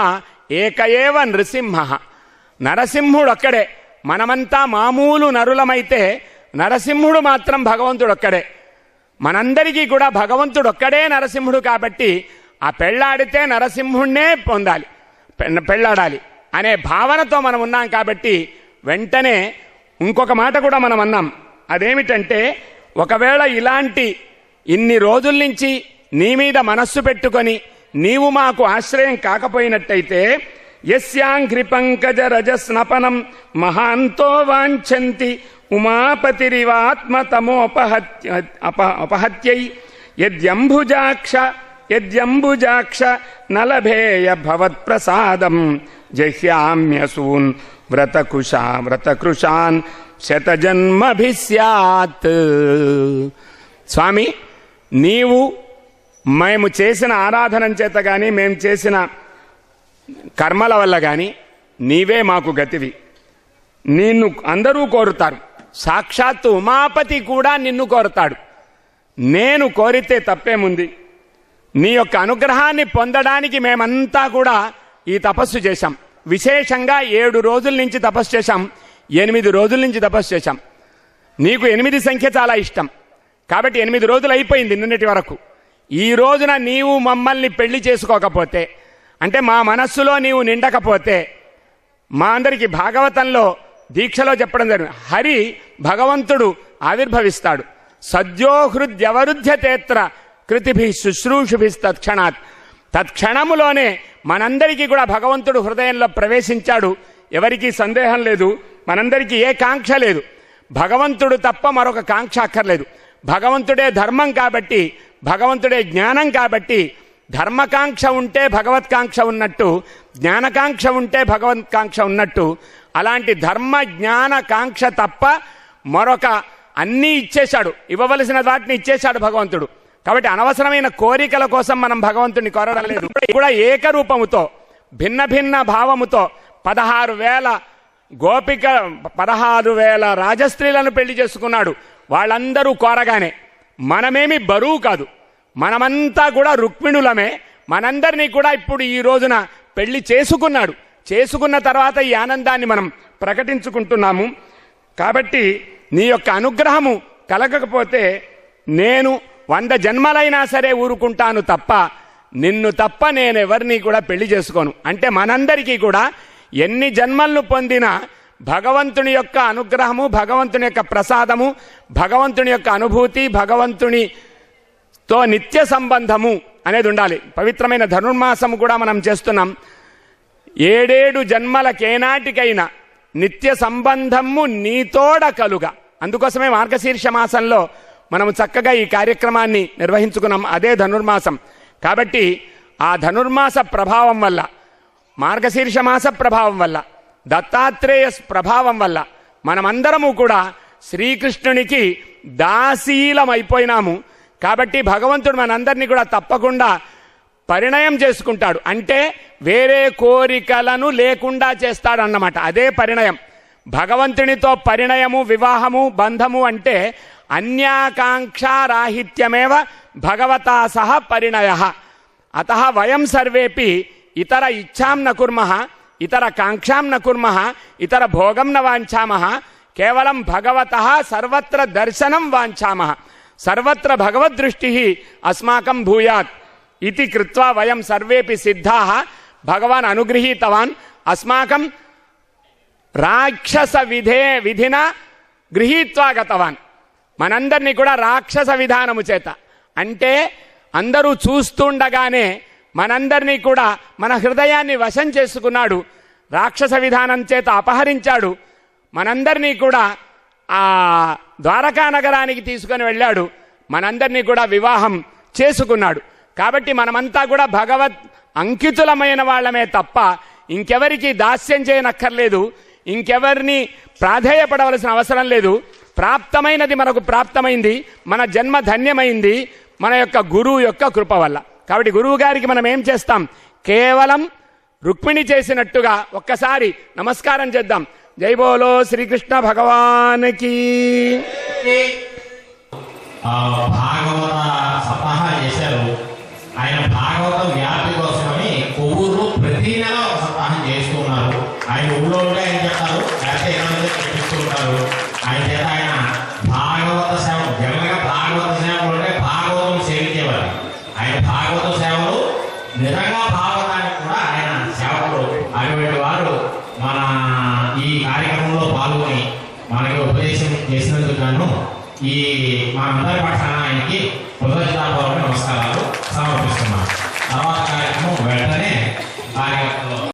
ఏక ఏవ నృసింహః. నరసింహుడు ఒక్కడే. మనమంతా మామూలు నరులమైతే నరసింహుడు మాత్రం భగవంతుడు ఒక్కడే. మనందరికీ కూడా భగవంతుడు ఒక్కడే నరసింహుడు. కాబట్టి ఆ పెళ్లాడితే నరసింహుణ్ణే పొందాలి, పెళ్లాడాలి అనే భావనతో మనం ఉన్నాం. కాబట్టి వెంటనే ఇంకొక మాట కూడా మనం అన్నాం. అదేమిటంటే, ఒకవేళ ఇలాంటి ఇన్ని రోజుల నుంచి నీ మీద మనస్సు పెట్టుకొని నీవు మాకు ఆశ్రయం కాకపోయినట్టయితే, యస్యాంఘ్రి పంకజ రజస్నపనం మహాంతో వాంఛంతి ఉమాపతిరివాత్మతమోపహత్యై యద్యంబుజాక్ష నలభేయ భవత్ప్రసాదం జహ్యామ్యసూన్ వ్రతకృషాన్ శతజన్మభిస్యాత్. స్వామి, నీవు మేము చేసిన ఆరాధన చేత కానీ మేము చేసిన కర్మల వల్ల కానీ నీవే మాకు గతివి. నిన్ను అందరూ కోరుతారు. సాక్షాత్తు ఉమాపతి కూడా నిన్ను కోరుతాడు. నేను కోరితే తప్పేముంది? నీ యొక్క అనుగ్రహాన్ని పొందడానికి మేమంతా కూడా ఈ తపస్సు చేశాం. విశేషంగా 7 రోజుల నుంచి తపస్సు చేశాం, 8 రోజుల నుంచి తపస్సు చేశాం. నీకు 8 సంఖ్య చాలా ఇష్టం కాబట్టి 8 రోజులు అయిపోయింది నిన్నటి వరకు. ఈ రోజున నీవు మమ్మల్ని పెళ్లి చేసుకోకపోతే, అంటే మా మనస్సులో నీవు నిండకపోతే, మా అందరికీ భాగవతంలో దీక్షలో చెప్పడం జరిగింది, హరి భగవంతుడు ఆవిర్భవిస్తాడు. సద్యోహృద్యవరుధ్యతేత్ర కృతిభి శుశ్రూషుభి తత్క్షణాత్. తత్క్షణములోనే మనందరికీ కూడా భగవంతుడు హృదయంలో ప్రవేశించాడు. ఎవరికీ సందేహం లేదు, మనందరికీ ఏ కాంక్ష లేదు. భగవంతుడు తప్ప మరొక కాంక్ష అక్కర్లేదు. భగవంతుడే ధర్మం కాబట్టి, భగవంతుడే జ్ఞానం కాబట్టి ధర్మకాంక్ష ఉంటే భగవత్కాంక్ష ఉన్నట్టు, జ్ఞానకాంక్ష ఉంటే భగవత్కాంక్ష ఉన్నట్టు, అలాంటి ధర్మ జ్ఞాన కాంక్ష తప్ప మరొక అన్నీ ఇచ్చేశాడు, ఇవ్వవలసిన వాటిని ఇచ్చేశాడు భగవంతుడు. కాబట్టి అనవసరమైన కోరికల కోసం మనం భగవంతుడిని కోరడం లేదు. కూడా ఏకరూపముతో భిన్న భిన్న భావముతో 16,000 రాజస్త్రీలను పెళ్లి చేసుకున్నాడు. వాళ్ళందరూ కోరగానే, మనమేమి బరువు కాదు, మనమంతా కూడా రుక్మిణులమే. మనందరినీ కూడా ఇప్పుడు ఈ రోజున పెళ్లి చేసుకున్నాడు. చేసుకున్న తర్వాత ఈ ఆనందాన్ని మనం ప్రకటించుకుంటున్నాము. కాబట్టి నీ యొక్క అనుగ్రహము కలగకపోతే నేను 100 జన్మలైనా సరే ఊరుకుంటాను తప్ప, నిన్ను తప్ప నేనెవరిని కూడా పెళ్లి చేసుకోను. అంటే మనందరికీ కూడా ఎన్ని జన్మలను పొందినా భగవంతుని యొక్క అనుగ్రహము, భగవంతుని యొక్క ప్రసాదము, భగవంతుని యొక్క అనుభూతి, భగవంతునితో నిత్య సంబంధము అనేది ఉండాలి. పవిత్రమైన ధనుర్మాసము కూడా మనం చేస్తున్నాం. 7 జన్మలకేనాటికైనా నిత్య సంబంధము నీతోడ కలుగా. అందుకోసమే మార్గశీర్ష మాసంలో మనము చక్కగా ఈ కార్యక్రమాన్ని నిర్వహించుకున్నాం. అదే ధనుర్మాసం. కాబట్టి ఆ ధనుర్మాస ప్రభావం వల్ల, మార్గశీర్ష మాస ప్రభావం వల్ల, దత్తాత్రేయ ప్రభావం వల్ల మనమందరము కూడా శ్రీకృష్ణునికి దాసీలమైపోయినాము. కాబట్టి భగవంతుడు మనందరినీ కూడా తప్పకుండా పరిణయం చేసుకుంటాడు. అంటే వేరే కోరికలను లేకుండా చేస్తాడన్నమాట. అదే పరిణయం. భగవంతునితో పరిణయము, వివాహము, బంధము అంటే అన్యాకాంక్షారాహిత్యమేవ భగవతా సహ పరిణయ. అతః వయం సర్వేపి ఇతర ఇచ్ఛాం న కుర్మః, ఇతర కాంక్షాం న కుర్మః, ఇతర భోగం న వాంఛామః, కేవలం భగవతః సర్వత్ర దర్శనం వాంఛామః, సర్వత్ర భగవద్దృష్టిః అస్మాకం భూయాత్ ఇతి కృత్వా వయం సర్వేపి సిద్ధాః భగవాన్ అనుగృహీతవాన్ అస్మాకం రాక్షస విధిన గృహీత్వా గతవాన్. మనందరినీ కూడా రాక్షస విధానము చేత, అంటే అందరూ చూస్తుండగానే మనందరినీ కూడా మన హృదయాన్ని వశం చేసుకున్నాడు. రాక్షస విధానం చేత అపహరించాడు. మనందరినీ కూడా ఆ ద్వారకా నగరానికి తీసుకొని వెళ్ళాడు. మనందరినీ కూడా వివాహం చేసుకున్నాడు. కాబట్టి మనమంతా కూడా భగవత్ అంకితులమైన వాళ్ళమే తప్ప ఇంకెవరికి దాస్యం చేయనక్కర్లేదు, ఇంకెవరిని ప్రాధేయపడవలసిన అవసరం లేదు. ప్రాప్తమైనది మనకు ప్రాప్తమైంది, మన జన్మ ధన్యమైంది మన యొక్క గురువు యొక్క కృప వల్ల. కాబట్టి గురువు గారికి మనం ఏం చేస్తాం? కేవలం రుక్మిణి చేసినట్టుగా ఒక్కసారి నమస్కారం చేద్దాం. జై బోలో శ్రీకృష్ణ భగవానికి. భాగవత సప్తాహం చేశారు. ఆయన భాగవతం వ్యాప్తి కోసమని కొవ్వూరు ప్రతి నెల ఒక సప్తాహం చేస్తున్నారు. ఆయన ఊళ్ళో ఉంటే ఆయన చెప్తారు, లేకపోతే 20 మంది చెప్పిస్తూ ఉంటారు. ఆయన చేత ఆయన భాగవత సేవ, జనరల్గా భాగవత సేవలు అంటే భాగవతం సేవించేవారు. ఆయన భాగవత సేవలు నిజంగా భాగవతానికి కూడా ఆయన సేవకుడు. అటువంటి వారు మన ఈ కార్యక్రమంలో పాల్గొని మనకి ఉపదేశం చేసినందుకు గాను ఈ మనందరి పక్షాన ఆయనకి కృతజ్ఞతాపూర్వక నమస్కారాలు సమర్పిస్తున్నాం. తర్వాత కార్యక్రమం వెంటనే కార్యక్రమంలో